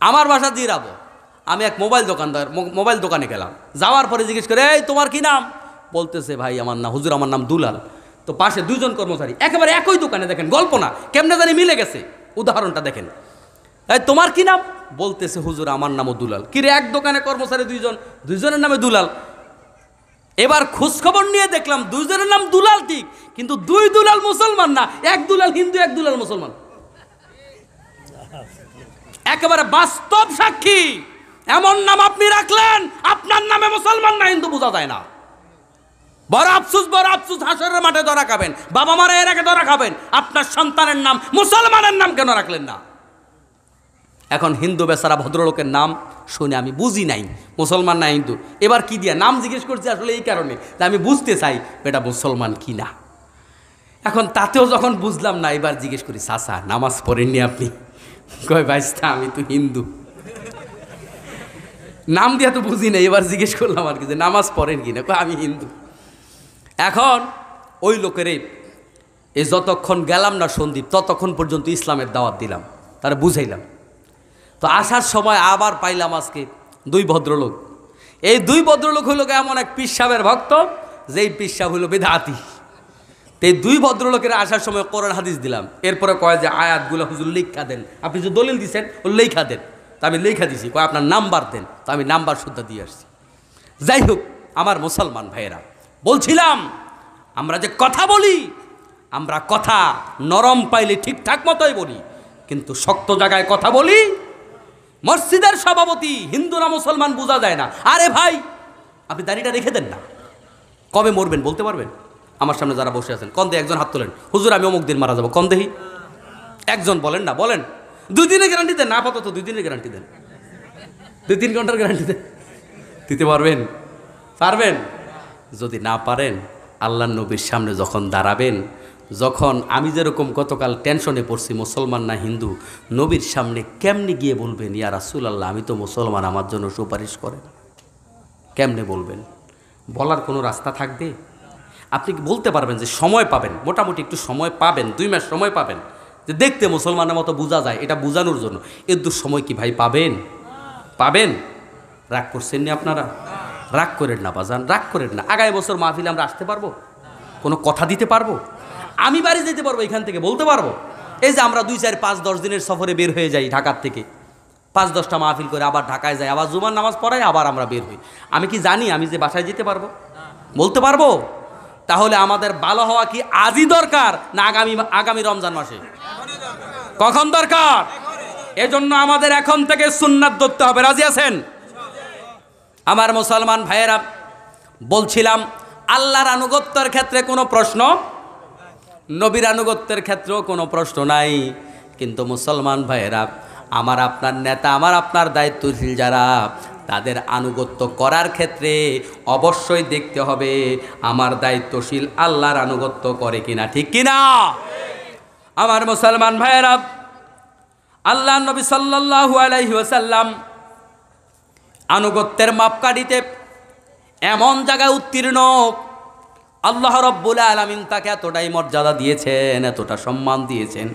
আমার বাসা জিরাবো, আমি এক মোবাইল দোকানে গেলাম, যাওয়ার পরে জিজ্ঞেস করে, এই তোমার কি নাম? বলতেছে, ভাই আমার নাম, হুজুর আমার নাম দুলাল। তো পাশে 2 জন কর্মচারী, একেবারে একই দোকানে, দেখেন গল্প না, কেমনে জানি মিলে গেছে। উদাহরণটা দেখেন, এই তোমার কি নাম? বলতেছে, হুজুর আমার নামও দুলাল। কিরে, এক দোকানে কর্মচারী 2 জন, 2 জনের নামে দুলাল। এবার খোঁজখবর নিয়ে দেখলাম 2 জনের নাম দুলাল ঠিক, কিন্তু 2 দুলাল মুসলমান না, 1 দুলাল হিন্দু, 1 দুলাল মুসলমান। একেবারে বাস্তব সাক্ষী। এমন নাম আপনি রাখলেন, আপনার নামে মুসলমান না হিন্দু বোঝা যায় না। বড় আফসুস, বড় আফসুস, হাসরের মাঠে ধরা খাবেন। বাবা মারা এর আগে ধরা খাবেন, আপনার সন্তানের নাম মুসলমানের নাম কেন রাখলেন না? এখন হিন্দু বেচারা ভদ্রলোকের নাম শুনে আমি বুঝি নাই মুসলমান না হিন্দু। এবার কি দিয়া নাম জিজ্ঞেস করছি আসলে এই কারণে, তা আমি বুঝতে চাই এটা মুসলমান কি না। এখন তাতেও যখন বুঝলাম না, এবার জিজ্ঞেস করি, চাচা নামাজ পড়েননি আপনি? কয়, ভাইস্তা আমি তো হিন্দু। নাম দিয়া তো বুঝি নাই, এবার জিজ্ঞেস করলাম আর কি যে নামাজ পড়েন কি না? কয় আমি হিন্দু। এখন ওই লোকেরে এই যতক্ষণ গেলাম না সন্দীপ, ততক্ষণ পর্যন্ত ইসলামের দাওয়াত দিলাম, তারা বুঝাইলাম। তো আসার সময় আবার পাইলাম আজকে 2 ভদ্রলোক। এই 2 ভদ্রলোক হইল এমন এক পীর সাহেবের ভক্ত, যেই পীর সাহেব হইল বিদআতি। তো এই 2 ভদ্রলোকের আসার সময় কোরআন হাদিস দিলাম। এরপরে কয় যে আয়াতগুলো হুজুর লেখা দেন, আপনি যে দলিল দিচ্ছেন ও লেখা দেন। তা আমি লেখা দিছি। কয় আপনার নাম্বার দেন, তো আমি নাম্বার শুদ্ধ দিয়ে আসছি। যাই হোক, আমার মুসলমান ভাইয়েরা, বলছিলাম আমরা যে কথা বলি, আমরা কথা নরম পাইলে ঠিকঠাক মতোই বলি, কিন্তু শক্ত জায়গায় কথা বলি। মসজিদের সভাপতি হিন্দু না মুসলমান বোঝা যায় না। আরে ভাই, আপনি দাড়িটা রেখে দেন না। কবে মরবেন বলতে পারবেন? আমার সামনে যারা বসে আছেন, কন্দে একজন হাত তোলেন, হুজুর আমি অমুক দিন মারা যাবো, কন্দেহি একজন বলেন না, বলেন। 2 দিনের গ্যারান্টি দেন, না আপাতত 2 দিনের গ্যারান্টি দেন, 2-3 ঘন্টার গ্যারান্টি দেন। দিতে পারবেন? পারবেন? যদি না পারেন, আল্লাহ নবীর সামনে যখন দাঁড়াবেন, যখন আমি যেরকম গতকাল টেনশনে পড়ছি মুসলমান না হিন্দু, নবীর সামনে কেমনে গিয়ে বলবেন ইয়া রাসূলুল্লাহ আমি তো মুসলমান, আমার জন্য সুপারিশ করেন? কেমনে বলবেন? বলার কোনো রাস্তা থাকবে? আপনি কি বলতে পারবেন যে সময় পাবেন, মোটামুটি একটু সময় পাবেন, 2 মাস সময় পাবেন, যে দেখতে মুসলমানের মতো বোঝা যায়, এটা বোঝানোর জন্য এর সময় কি ভাই পাবেন? পাবেন? রাগ করছেন না আপনারা? রাগ করেন না বাজান, রাগ করেন না। আগামী বছর মাহফিলে আমরা আসতে পারবো? কোনো কথা দিতে পারবো? আমি বাড়ি যেতে পারবো, এখান থেকে বলতে পারবো। এই যে আমরা 2, 4, 5, 10 দিনের সফরে বের হয়ে যাই ঢাকার থেকে, 5-10টা মাহফিল করে আবার ঢাকায় যাই, আবার জুমার নামাজ পড়াই, আবার আমরা বের হই। আমি কি জানি আমি যে বাসায় যেতে পারবো? বলতে পারবো? তাহলে আমাদের ভালো হওয়া কি আজই দরকার না আগামী রমজান মাসে? কখন দরকার? এজন্য আমাদের এখন থেকে সুন্নাত ধরতে হবে। রাজি আছেন? আমার মুসলমান ভাইয়েরা, বলছিলাম আল্লাহর আনুগত্যের ক্ষেত্রে কোনো প্রশ্ন, নবীর আনুগত্যের ক্ষেত্রেও কোনো প্রশ্ন নাই। কিন্তু মুসলমান ভাইয়েরা, আমার আপনার নেতা, আমার আপনার দায়িত্বশীল যারা, তাদের আনুগত্য করার ক্ষেত্রে অবশ্যই দেখতে হবে আমার দায়িত্বশীল আল্লাহর আনুগত্য করে কিনা, ঠিক কিনা? আমার মুসলমান ভাইয়েরা, আল্লাহ নবী সাল্লাল্লাহু আলাইহি ওয়াসাল্লাম আনুগত্যের মাপকাঠিতে এমন জায়গায় উত্তীর্ণ, আল্লাহ রাব্বুল আলামিন তাকে এতটাই মর্যাদা দিয়েছেন, এতটা সম্মান দিয়েছেন,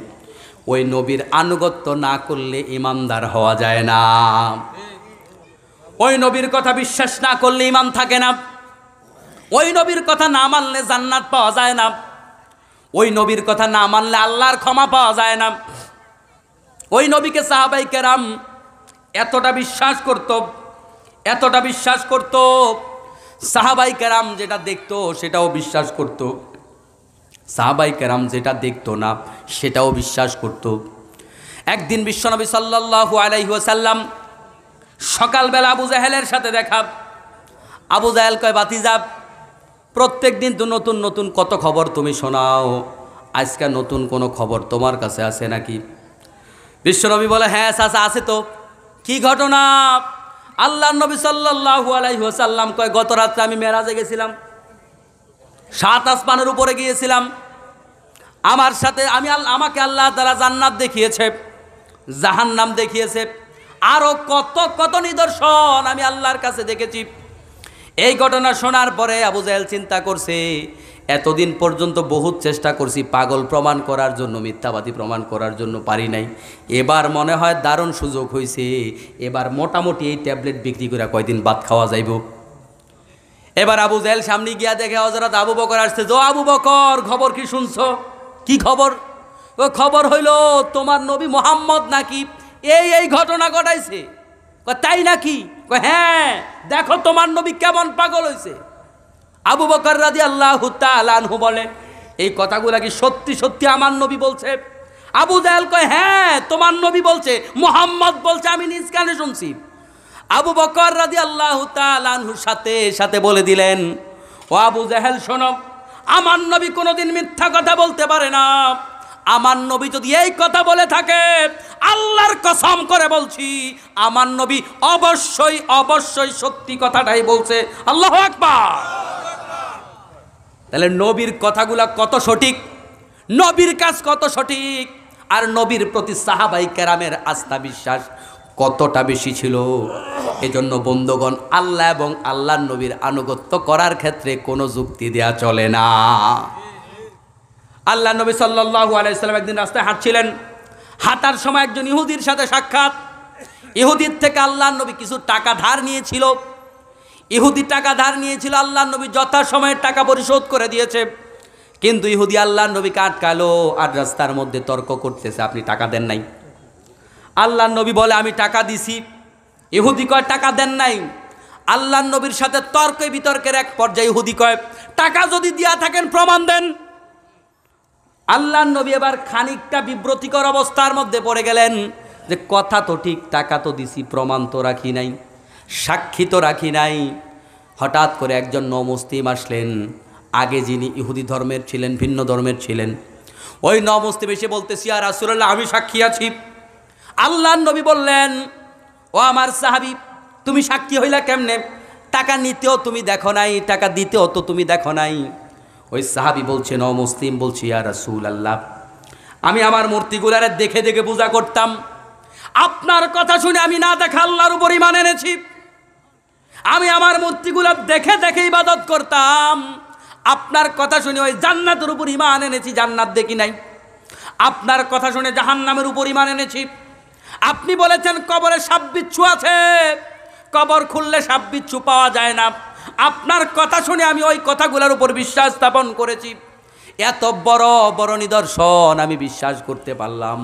ওই নবীর আনুগত্য না করলে ইমানদার হওয়া যায় না। ওই নবীর কথা বিশ্বাস না করলে ইমান থাকে না। ওই নবীর কথা না মানলে জান্নাত পাওয়া যায় না। ওই নবীর কথা না মানলে আল্লাহর ক্ষমা পাওয়া যায় না। ওই নবীকে সাহাবায়ে কেরাম এতটা বিশ্বাস করত, সাহাবায়ে কেরাম যেটা দেখতো সেটাও বিশ্বাস করত, সাহাবায়ে কেরাম যেটা দেখতো না সেটাও বিশ্বাস করত। একদিন বিশ্বনবী সাল্লাল্লাহু আলাইহি ওয়াসাল্লাম সকালবেলা আবু জাহেলের সাথে দেখা। আবু জাহেল কয়, বাতিজা, প্রত্যেক দিন তো নতুন নতুন কত খবর তুমি শোনাও, আজকে নতুন কোনো খবর তোমার কাছে আছে নাকি? বিশ্বনবী বলে, হ্যাঁ চাচা আছে তো। কি ঘটনা? আল্লাহর নবী সাল্লাল্লাহু আলাইহি ওয়াসাল্লাম কয়, গত রাত্রে আমি মেরাজে গেছিলাম, 7 আসমানের উপরে গিয়েছিলাম। আমার সাথে আমাকে আল্লাহ তাআলা জান্নাত দেখিয়েছে, জাহান্নাম দেখিয়েছে, আরো কত কত নিদর্শন আমি আল্লাহর কাছে দেখেছি। এই ঘটনা শোনার পরে আবু জাহেল চিন্তা করছে, এতদিন পর্যন্ত বহুত চেষ্টা করছি পাগল প্রমাণ করার জন্য, মিথ্যাবাদী প্রমাণ করার জন্য, পারি নাই। এবার মনে হয় দারুণ সুযোগ হয়েছে, এবার মোটামুটি এই ট্যাবলেট বিক্রি করে কয়দিন ভাত খাওয়া যাইব। এবার আবু জাহেল সামনে গিয়া দেখে হযরত আবু বকর আসছে। যো আবু বকর, খবর কি শুনছো? কি খবর? ও খবর হইল তোমার নবী মুহাম্মদ নাকি এই ঘটনা ঘটাইছে। তাই নাকি? হ্যাঁ, দেখো তোমার নবী কেমন পাগল হয়েছে। আবু বকর রাদিয়াল্লাহু তাআলা আনহু বলে, এই কথাগুলা কি সত্যি সত্যি আমার নবী বলছে? আবু জাহেল কয়, হ্যাঁ তোমার নবী বলছে, মুহাম্মদ বলছে, আমি নিজ কানে শুনছি। আবু বকর রাদিয়াল্লাহু তাআলা আনহুর সাথে সাথে বলে দিলেন, ও আবু জাহেল শোনো, আমার নবী কোনোদিন মিথ্যা কথা বলতে পারে না। আমার নবী যদি এই কথা বলে থাকে, আল্লাহর কসম করে বলছি, আমার নবী অবশ্যই অবশ্যই সত্যি কথাটাই বলছে। আল্লাহু আকবার। তাহলে নবীর কথাগুলা কত সঠিক, নবীর কাজ কত সঠিক, আর নবীর প্রতি সাহাবায়ে কেরামের আস্থা বিশ্বাস কতটা বেশি ছিল। এজন্য বন্ধুগণ, আল্লাহ এবং আল্লাহর নবীর আনুগত্য করার ক্ষেত্রে কোনো যুক্তি দেয়া চলে না। আল্লাহ নবী সাল্লাল্লাহু আলাইহি সাল্লাম একদিন রাস্তায় হাঁটছিলেন, হাঁটার সময় একজন ইহুদির সাথে সাক্ষাৎ। ইহুদির থেকে আল্লাহর নবী কিছু টাকা ধার নিয়েছিল। ইহুদি টাকা ধার নিয়েছিল, আল্লাহর নবী যথাসময়ে টাকা পরিশোধ করে দিয়েছে। কিন্তু ইহুদি আল্লাহর নবীকে আটকালো আর রাস্তার মধ্যে তর্ক করতেছে, আপনি টাকা দেন নাই। আল্লাহর নবী বলে, আমি টাকা দিছি। ইহুদি কয়, টাকা দেন নাই। আল্লাহর নবীর সাথে তর্কে বিতর্কের এক পর্যায়ে ইহুদি কয়, টাকা যদি দিয়া থাকেন প্রমাণ দেন। আল্লাহর নবী এবার খানিকটা বিব্রতিকর অবস্থার মধ্যে পড়ে গেলেন যে কথা তো ঠিক, টাকা তো দিছি, প্রমাণ তো রাখি নাই, সাক্ষী তো রাখি নাই। হঠাৎ করে একজন নমুসলিম আসলেন, আগে যিনি ইহুদি ধর্মের ছিলেন, ভিন্ন ধর্মের ছিলেন। ওই নমুসলিম এসে বলতেছি, ইয়া রাসূলুল্লাহ, আমি সাক্ষী আছি। আল্লাহর নবী বললেন, ও আমার সাহাবী, তুমি সাক্ষী হইলা কেমনে? টাকা নিতেও তুমি দেখো নাই, টাকা দিতেও তো তুমি দেখো নাই। ওই সাহাবী বলছে, নমুসলিম বলছি, ইয়া রাসূলুল্লাহ, আমি আমার মূর্তিগুলারে দেখে দেখে পূজা করতাম। আপনার কথা শুনে আমি না দেখা আল্লাহর উপর ঈমান এনেছি। আমি আমার মূর্তিগুলো দেখে দেখে ইবাদত করতাম। আপনার কথা শুনে ওই জান্নাতের উপর ঈমান এনেছি, জান্নাত দেখি নাই। আপনার কথা শুনে জাহান্নামের উপর ঈমান এনেছি। আপনি বলেছেন কবরে সাপ বিচ্ছু আছে, কবর খুললে সাপ বিচ্ছু পাওয়া যায় না। আপনার কথা শুনে আমি ওই কথাগুলোর উপর বিশ্বাস স্থাপন করেছি। এত বড় বড় নিদর্শন আমি বিশ্বাস করতে পারলাম।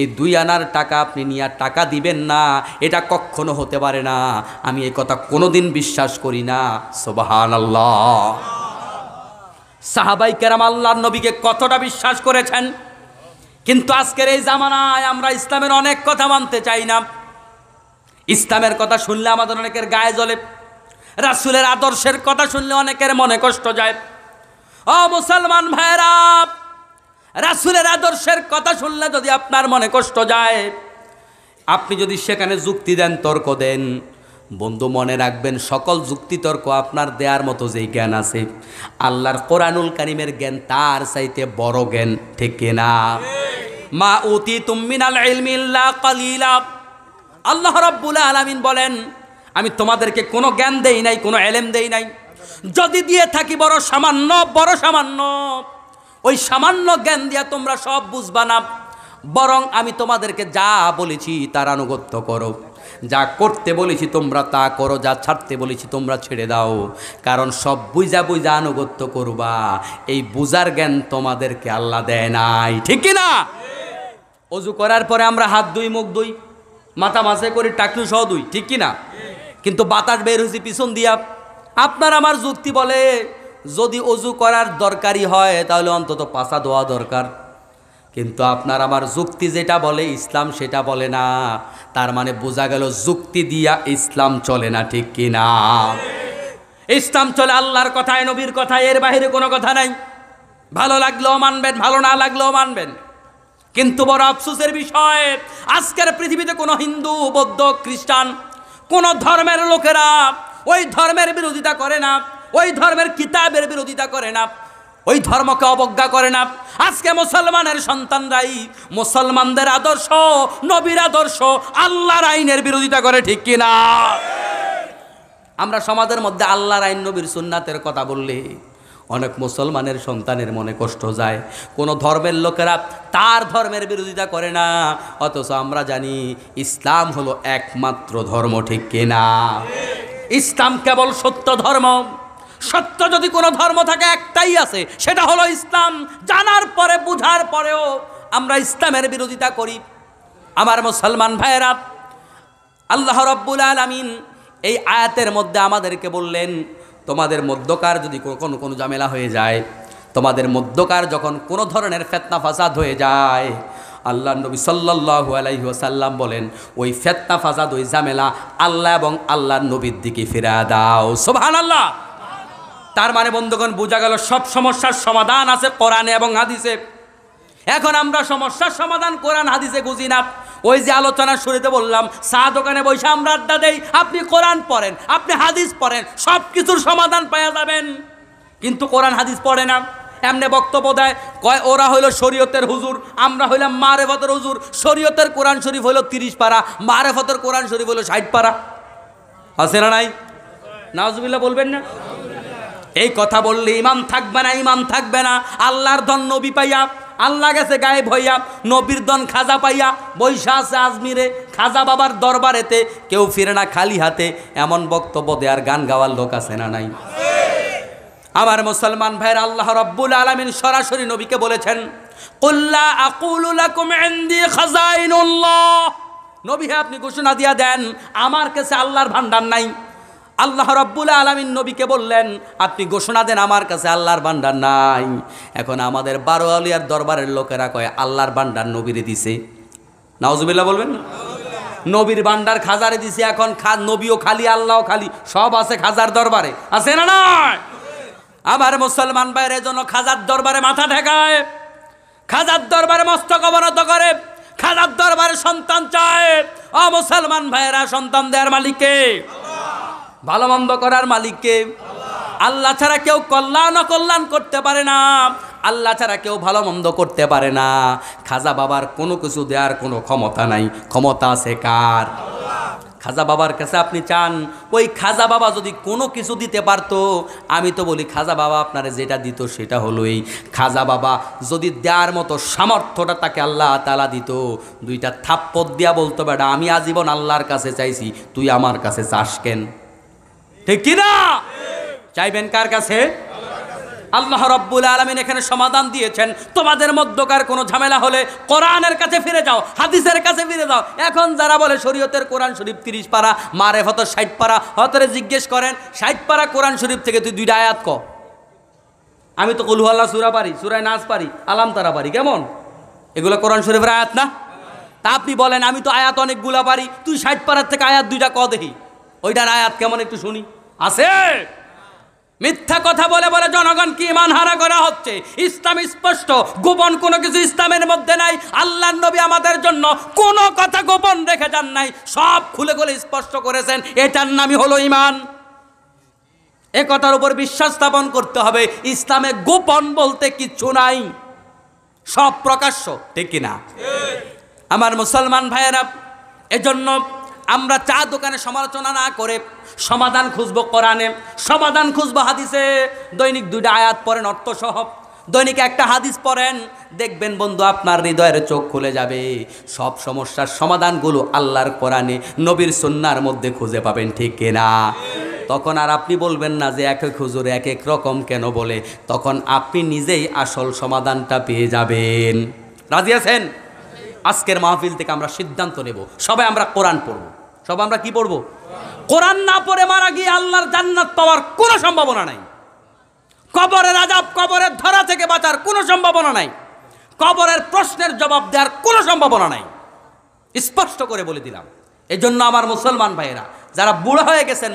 এই 2 আনার টাকা আপনি নিয়ে টাকা দিবেন না, এটা কখনো হতে পারে না। আমি এই কথা কোনোদিন বিশ্বাস করি না। সুবহানাল্লাহ। সাহাবাই কেরাম আল্লাহর নবীকে কতটা বিশ্বাস করেছেন। কিন্তু আজকের এই জামানায় আমরা ইসলামের অনেক কথা মানতে চাই না। ইসলামের কথা শুনলে আমাদের অনেকের গায়ে জ্বলে, রাসূলের আদর্শের কথা শুনলে অনেকের মনে কষ্ট যায়। ও মুসলমান ভাইরা, রাসূলের আদর্শের কথা শুনলে যদি আপনার মনে কষ্ট যায়, আপনি যদি সেখানে যুক্তি দেন, তর্ক দেন, বন্ধু মনে রাখবেন সকল যুক্তি তর্ক আপনার দেওয়ার মতো যেই জ্ঞান আছে, আল্লাহর কোরআনুল কারীমের জ্ঞান তার চাইতে বড় জ্ঞান, ঠিক কিনা? মা উতিতুম মিনাল ইলমি ইল্লা কালিলা। আল্লাহ রাব্বুল আলামিন বলেন, আমি তোমাদেরকে কোনো জ্ঞান দেই নাই, কোনো ইলম দেই নাই। যদি দিয়ে থাকি বড় সামান্য, বড় সামান্য, ওই সামান্য জ্ঞান দিয়া তোমরা সব বুঝবা না। বরং আমি তোমাদেরকে যা বলেছি তার আনুগত্য করো, যা করতে বলেছি তোমরা তা করো, যা ছাড়তে বলেছি তোমরা ছেড়ে দাও। কারণ সব বুঝা বুঝা আনুগত্য করবা, এই বুঝার জ্ঞান তোমাদেরকে আল্লাহ দেয় নাই, ঠিক কি না? অজু করার পরে আমরা হাত ধুই, মুখ ধুই, মাথা মাসে করি, টাকলু সহ ধুই, ঠিক কি না? কিন্তু বাতাস বের হয়েছে পিছন দিয়া। আপনার আমার যুক্তি বলে যদি অজু করার দরকারই হয় তাহলে অন্তত পাছা ধোয়া দরকার। কিন্তু আপনার আমার যুক্তি যেটা বলে ইসলাম সেটা বলে না। তার মানে বোঝা গেল যুক্তি দিয়া ইসলাম চলে না, ঠিক কি না? ইসলাম চলে আল্লাহর কথায়, নবীর কথায়, এর বাইরে কোনো কথা নাই। ভালো লাগলেও মানবেন, ভালো না লাগলেও মানবেন। কিন্তু বড় আফসোসের বিষয়, আজকের পৃথিবীতে কোনো হিন্দু, বৌদ্ধ, খ্রিস্টান, কোন ধর্মের লোকেরা ওই ধর্মের বিরোধিতা করে না, ওই ধর্মের কিতাবের বিরোধিতা করে না, ওই ধর্মকে অবজ্ঞা করে না। আজকে মুসলমানের সন্তানরাই মুসলমানদের আদর্শ, নবীর আদর্শ, আল্লাহর আইনের বিরোধিতা করে, ঠিক কিনা? আমরা সমাজের মধ্যে আল্লাহর আইন, নবীর সুন্নাতের কথা বললে অনেক মুসলমানের সন্তানের মনে কষ্ট যায়। কোনো ধর্মের লোকেরা তার ধর্মের বিরোধিতা করে না, অথচ আমরা জানি ইসলাম হলো একমাত্র ধর্ম, ঠিক কিনা? ইসলাম কেবল সত্য ধর্ম। সত্য যদি কোনো ধর্ম থাকে একটাই আছে, সেটা হলো ইসলাম। জানার পরে, বুঝার পরেও আমরা ইসলামের বিরোধিতা করি। আমার মুসলমান ভাইয়েরা, আল্লাহ রাব্বুল আলামিন এই আয়াতের মধ্যে আমাদেরকে বললেন, তোমাদের মধ্যকার যদি কোনো ঝামেলা হয়ে যায়, তোমাদের মধ্যকার যখন কোনো ধরনের ফিতনা ফাসাদ হয়ে যায়, আল্লাহর নবী সাল্লাল্লাহু আলাইহি ওয়াসাল্লাম বলেন, ওই ফিতনা ফাসাদ, ওই ঝামেলা আল্লাহ এবং আল্লাহর নবীর দিকে ফিরা দাও। সুবহানাল্লাহ। তার মানে বন্ধুগণ, বোঝা গেল সব সমস্যার সমাধান আছে কোরআনে এবং হাদিসে। এখন আমরা সমস্যার সমাধান কোরআন হাদিসে খুঁজি না। ওই যে আলোচনা শুরুতে বললাম, চা দোকানে বসে আমরা আড্ডা দেই, আপনি কোরআন পড়েন, আপনি হাদিস পড়েন, সব কিছুর সমাধান পাওয়া যাবেন। কিন্তু কোরআন হাদিস পড়ে না, এমনি বক্তব্য দেয়, কয় ওরা হইলো শরীয়তের হুজুর, আমরা হইলাম মারেফতের হুজুর। শরীয়তের কোরআন শরীফ হইলো 30 পারা, মারেফতের কোরআন শরীফ হইলো 60 পারা। আছে না নাই? নাউজুবিল্লাহ বলবেন না? এই কথা বললে ইমান থাকবে না, ইমান থাকবে না। আল্লাহর ধন নবী পাইয়া, আল্লাহ গেছে গায়েব হইয়া, নবীর ধন খাজা পাইয়া বৈশা আছে আজমিরে, খাজা বাবার দরবারেতে, কেউ ফিরে না খালি হাতে, এমন বক্তব্য দেওয়ার গান গাওয়ার লোক আছে না নাই? আমার মুসলমান ভাইরা, আল্লাহ রাব্বুল আলামিন সরাসরি নবীকে বলেছেন, কুল্লা আকুলু লাকুম ইনদি খাজাইনুল্লাহ। নবী হে, আপনি ঘোষণা দিয়া দেন, আমার কাছে আল্লাহর ভান্ডার নাই, আল্লাহ রাব্বুল আলামিন নবীকে বললেন, আপনি ঘোষণা দেন আমার কাছে আল্লাহর ভান্ডার নাই। এখন আমাদের 12 আউলিয়ার দরবারের লোকেরা কয় আল্লাহর ভান্ডার নবীরে দিছে। নাউজুবিল্লাহ বলবেন না? নবীর ভান্ডার খাজারে দিছে। এখন নবীও খালি, আল্লাহও খালি, সব আছে খাজার দরবারে, আছে না নয়? আমার মুসলমান ভাইয়ের জন্য খাজার দরবারে মাথা ঠেকায়, খাজার দরবারে মস্তক অবনত করে, খাজার দরবারে সন্তান চায়। ও মুসলমান ভাইয়েরা, সন্তান দেওয়ার মালিককে, ভালো মন্দ করার মালিককে। আল্লাহ ছাড়া কেউ কল্যাণ অকল্যাণ করতে পারে না, আল্লাহ ছাড়া কেউ ভালো মন্দ করতে পারে না। খাজা বাবার কোনো কিছু দেওয়ার কোনো ক্ষমতা নাই, ক্ষমতা আছে কার? খাজা বাবার কাছে আপনি চান, ওই খাজা বাবা যদি কোনো কিছু দিতে পারতো, আমি তো বলি খাজা বাবা আপনারে যেটা দিত সেটা হলো এই, খাজা বাবা যদি দেওয়ার মতো সামর্থ্যটা তাকে আল্লাহ তাআলা দিত, 2টা থাপ্পড় দিয়া বলতো, বেটা আমি আজীবন আল্লাহর কাছে চাইছি, তুই আমার কাছে চাস কেন? ঠিক কিনা? চাইবেন কার কাছে? আল্লাহ রাব্বুল আলামিন এখানে সমাধান দিয়েছেন, তোমাদের মধ্যকার কোনো ঝামেলা হলে কোরআনের কাছে ফিরে যাও, হাদিসের কাছে ফিরে যাও। এখন যারা বলে শরীয়তের কোরআন শরীফ 30 পারা, মারেফত 60 পারা, হতরে জিজ্ঞেস করেন 60 পারা কোরআন শরীফ থেকে তুই 2টা আয়াত ক। আমি তো কুল হুয়াল্লাহ সূরা পারি, সূরা নাস পারি, আলাম তারা পারি, কেমন? এগুলো কোরআন শরীফের আয়াত না? তা আপনি বলেন আমি তো আয়াত অনেকগুলা পারি, তুই 60 পারার থেকে আয়াত 2টা ক দেখি, ওইটার আয়াত কেমন একটু শুনি। আছে? মিথ্যা কথা বলে বলে জনগণকে ঈমান হারা করা হচ্ছে। ইসলাম স্পষ্ট, গোপন কোনো কিছু ইসলামের মধ্যে নাই। আল্লাহর নবী আমাদের জন্য কোনো কথা গোপন রেখে যান নাই, সব খুলে খুলে স্পষ্ট করেছেন। এটার নামই হলো ঈমান। এ কথার উপর বিশ্বাস স্থাপন করতে হবে। ইসলামে গোপন বলতে কিচ্ছু নাই, সব প্রকাশ্য, ঠিক কিনা? আমার মুসলমান ভাইয়েরা, এজন্য আমরা চা দোকানে সমালোচনা না করে সমাধান খুঁজবো কোরআনে, সমাধান খুঁজবো হাদিসে। দৈনিক 2টা আয়াত পড়েন অর্থসহ, দৈনিক একটা হাদিস পড়েন, দেখবেন বন্ধু আপনার হৃদয়ের চোখ খুলে যাবে। সব সমস্যার সমাধানগুলো আল্লাহর কোরআনে, নবীর সুন্নাহর মধ্যে খুঁজে পাবেন, ঠিক কিনা? তখন আর আপনি বলবেন না যে এক এক হুজুর এক এক রকম কেন বলে, তখন আপনি নিজেই আসল সমাধানটা পেয়ে যাবেন। রাজি আছেন? আজকের মাহফিল থেকে আমরা সিদ্ধান্ত নেব, সবাই আমরা কোরআন পড়ব। সবাই আমরা কি পড়ব? কোরআন না পড়ে মারা গিয়ে আল্লাহর জান্নাত পাওয়ার কোনো সম্ভাবনা নাই। কবরের আযাব, কবরের ধরা থেকে বাঁচার কোনো সম্ভাবনা নাই। কবরের প্রশ্নের জবাব দেওয়ার কোনো সম্ভাবনা নাই, স্পষ্ট করে বলে দিলাম। এই জন্য আমার মুসলমান ভাইয়েরা, যারা বুড়া হয়ে গেছেন,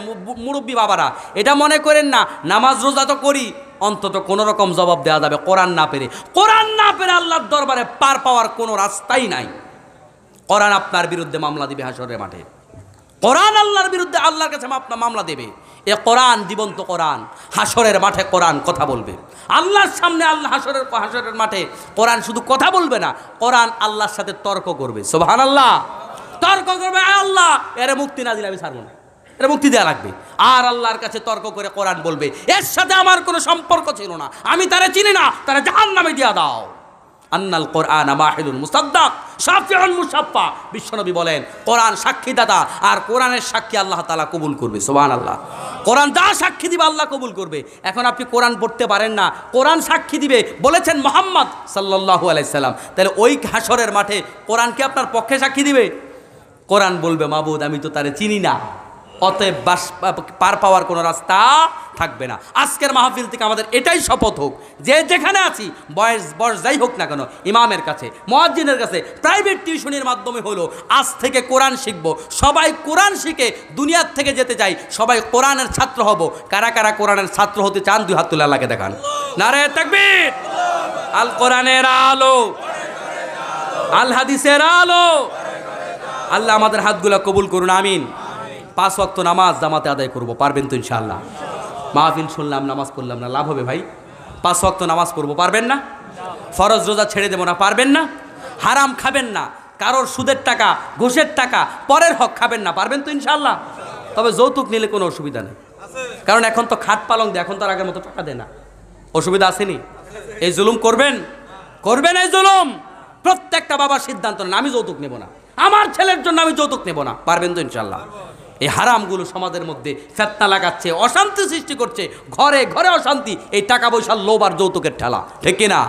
মুরব্বী বাবারা, এটা মনে করেন না নামাজ রোজা তো করি, অন্তত কোনো রকম জবাব দেওয়া যাবে কোরআন না পেরে। কোরআন না পেরে আল্লাহর দরবারে পার পাওয়ার কোনো রাস্তাই নাই। কোরআন আপনার বিরুদ্ধে মামলা দিবে হাসরের মাঠে। কোরআন আল্লাহর বিরুদ্ধে আল্লাহর কাছে মামলা দেবে। এ কোরআন জীবন্ত কোরআন, হাসরের মাঠে কোরআন কথা বলবে। আল্লাহর সামনে আল্লাহ হাসরের মাঠে কোরআন শুধু কথা বলবে না, কোরআন আল্লাহর সাথে তর্ক করবে। সুবহানাল্লাহ। তর্ক করবে, আল্লাহ এরে মুক্তি না দিলে আমি ছাড়বো না, এর মুক্তি দেওয়া লাগবে। আর আল্লাহর কাছে তর্ক করে কোরআন বলবে, এর সাথে আমার কোনো সম্পর্ক ছিল না, আমি তারা চিনি না, তারা জাহান্নামে দিয়া দাও। আন্নাল কোরআন মাহিদুল মুসাদ্দাক শাফিউল মুশাফফা। বিশ্বনবী বলেন কোরআন সাক্ষীদাতা, আর কোরআনের সাক্ষী আল্লাহ তাআলা কবুল করবে। সুবহানাল্লাহ। কোরআন যা সাক্ষী দিবে আল্লাহ কবুল করবে। এখন আপনি কোরআন পড়তে পারেন না, কোরআন সাক্ষী দিবে বলেছেন মুহাম্মদ সাল্লাল্লাহু আলাইহি সাল্লাম, তাহলে ওই হাসরের মাঠে কোরআন কি আপনার পক্ষে সাক্ষী দিবে? কোরআন বলবে মাবুদ আমি তো তারে চিনি না, অতএব পার পাওয়ার কোনো রাস্তা থাকবে না। আজকের মাহফিল থেকে আমাদের এটাই শপথ হোক, যে যেখানে আছি, বয়স যাই হোক না কেন, ইমামের কাছে, মুয়াজ্জিনের কাছে, প্রাইভেট টিউশনের মাধ্যমে হলো আজ থেকে কোরআন শিখবো। সবাই কোরআন শিখে দুনিয়ার থেকে যেতে চাই, সবাই কোরআনের ছাত্র হব। কারা কারা কোরআনের ছাত্র হতে চান 2 হাত তুলে আল্লাহকে দেখান। নারে তাকবীর। আল কোরআনের আলো, আল হাদিসের আলো। আল্লাহ আমাদের হাতগুলা কবুল করুন, আমিন। 5 ওয়াক্ত নামাজ জামাতে আদায় করব, পারবেন তো ইনশাআল্লাহ? মাহফিল শুনলাম, নামাজ পড়লাম না, লাভ হবে ভাই? 5 ওয়াক্ত নামাজ পড়ব, পারবেন না? ফরজ রোজা ছেড়ে দেবো না, পারবেন না? হারাম খাবেন না, কারোর সুদের টাকা, ঘুষের টাকা, পরের হক খাবেন না, পারবেন তো ইনশাআল্লাহ? তবে যৌতুক নিলে কোনো অসুবিধা নেই, কারণ এখন তো খাট পালং দেয়, এখন তো আগের মতো টাকা দেয় না। অসুবিধা আসেনি? এই জুলুম করবেন? করবেন এই জুলুম? প্রত্যেকটা বাবার সিদ্ধান্ত নেন, আমি যৌতুক নেব না, আমার ছেলের জন্য আমি যৌতুক নেব না, পারবেন তো ইনশাআল্লাহ? এই হারামগুলো সমাজের মধ্যে ফেতনা লাগাচ্ছে, অশান্তি সৃষ্টি করছে, ঘরে ঘরে অশান্তি, এই টাকা পয়সার লোভ আর যৌতুকের ঠেলা, ঠিক কিনা?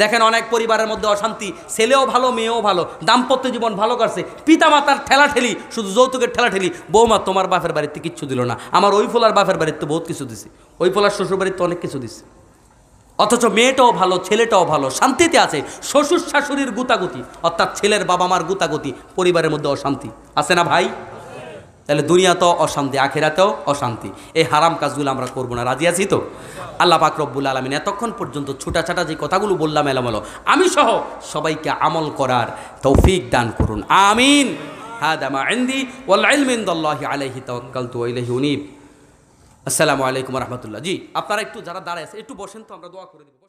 দেখেন অনেক পরিবারের মধ্যে অশান্তি, ছেলেও ভালো মেয়েও ভালো, দাম্পত্য জীবন ভালো করছে, পিতামাতার ঠেলাঠেলি, শুধু যৌতুকের ঠেলাঠেলি। বৌমা তোমার বাপের বাড়িতে কিচ্ছু দিল না, আমার ওই ফোলার বাপের বাড়িতে বহুত কিছু দিছে, ওই ফোলার শ্বশুর বাড়িতে অনেক কিছু দিছে। অথচ মেয়েটাও ভালো ছেলেটাও ভালো, শান্তিতে আছে। শ্বশুর শাশুড়ির গুতাগুতি, অর্থাৎ ছেলের বাবা মার গুতাগুতি, পরিবারের মধ্যে অশান্তি আছে না ভাই? তাহলে দুনিয়াতেও অশান্তি, আখিরাতেও অশান্তি। এই হারাম কাজগুলো আমরা করবো না, রাজি আছি তো? আল্লাহ পাক রব্বুল আলামিন এতক্ষণ পর্যন্ত ছোটাছাটা যে কথাগুলো বললাম এলোমেলো, আমি সহ সবাইকে আমল করার তৌফিক দান করুন, আমিন। হাদা মা ইনদি ওয়াল ইলমু ইনদাল্লাহি আলাইহি তাওয়াক্কালতু ওয়া ইলাইহি উনীব। আসসালামু আলাইকুম ওয়া রাহমাতুল্লাহ। জি, আপনারা একটু যারা দাঁড়ায় আছে একটু বসেন তো, আমরা দোয়া করে দেব।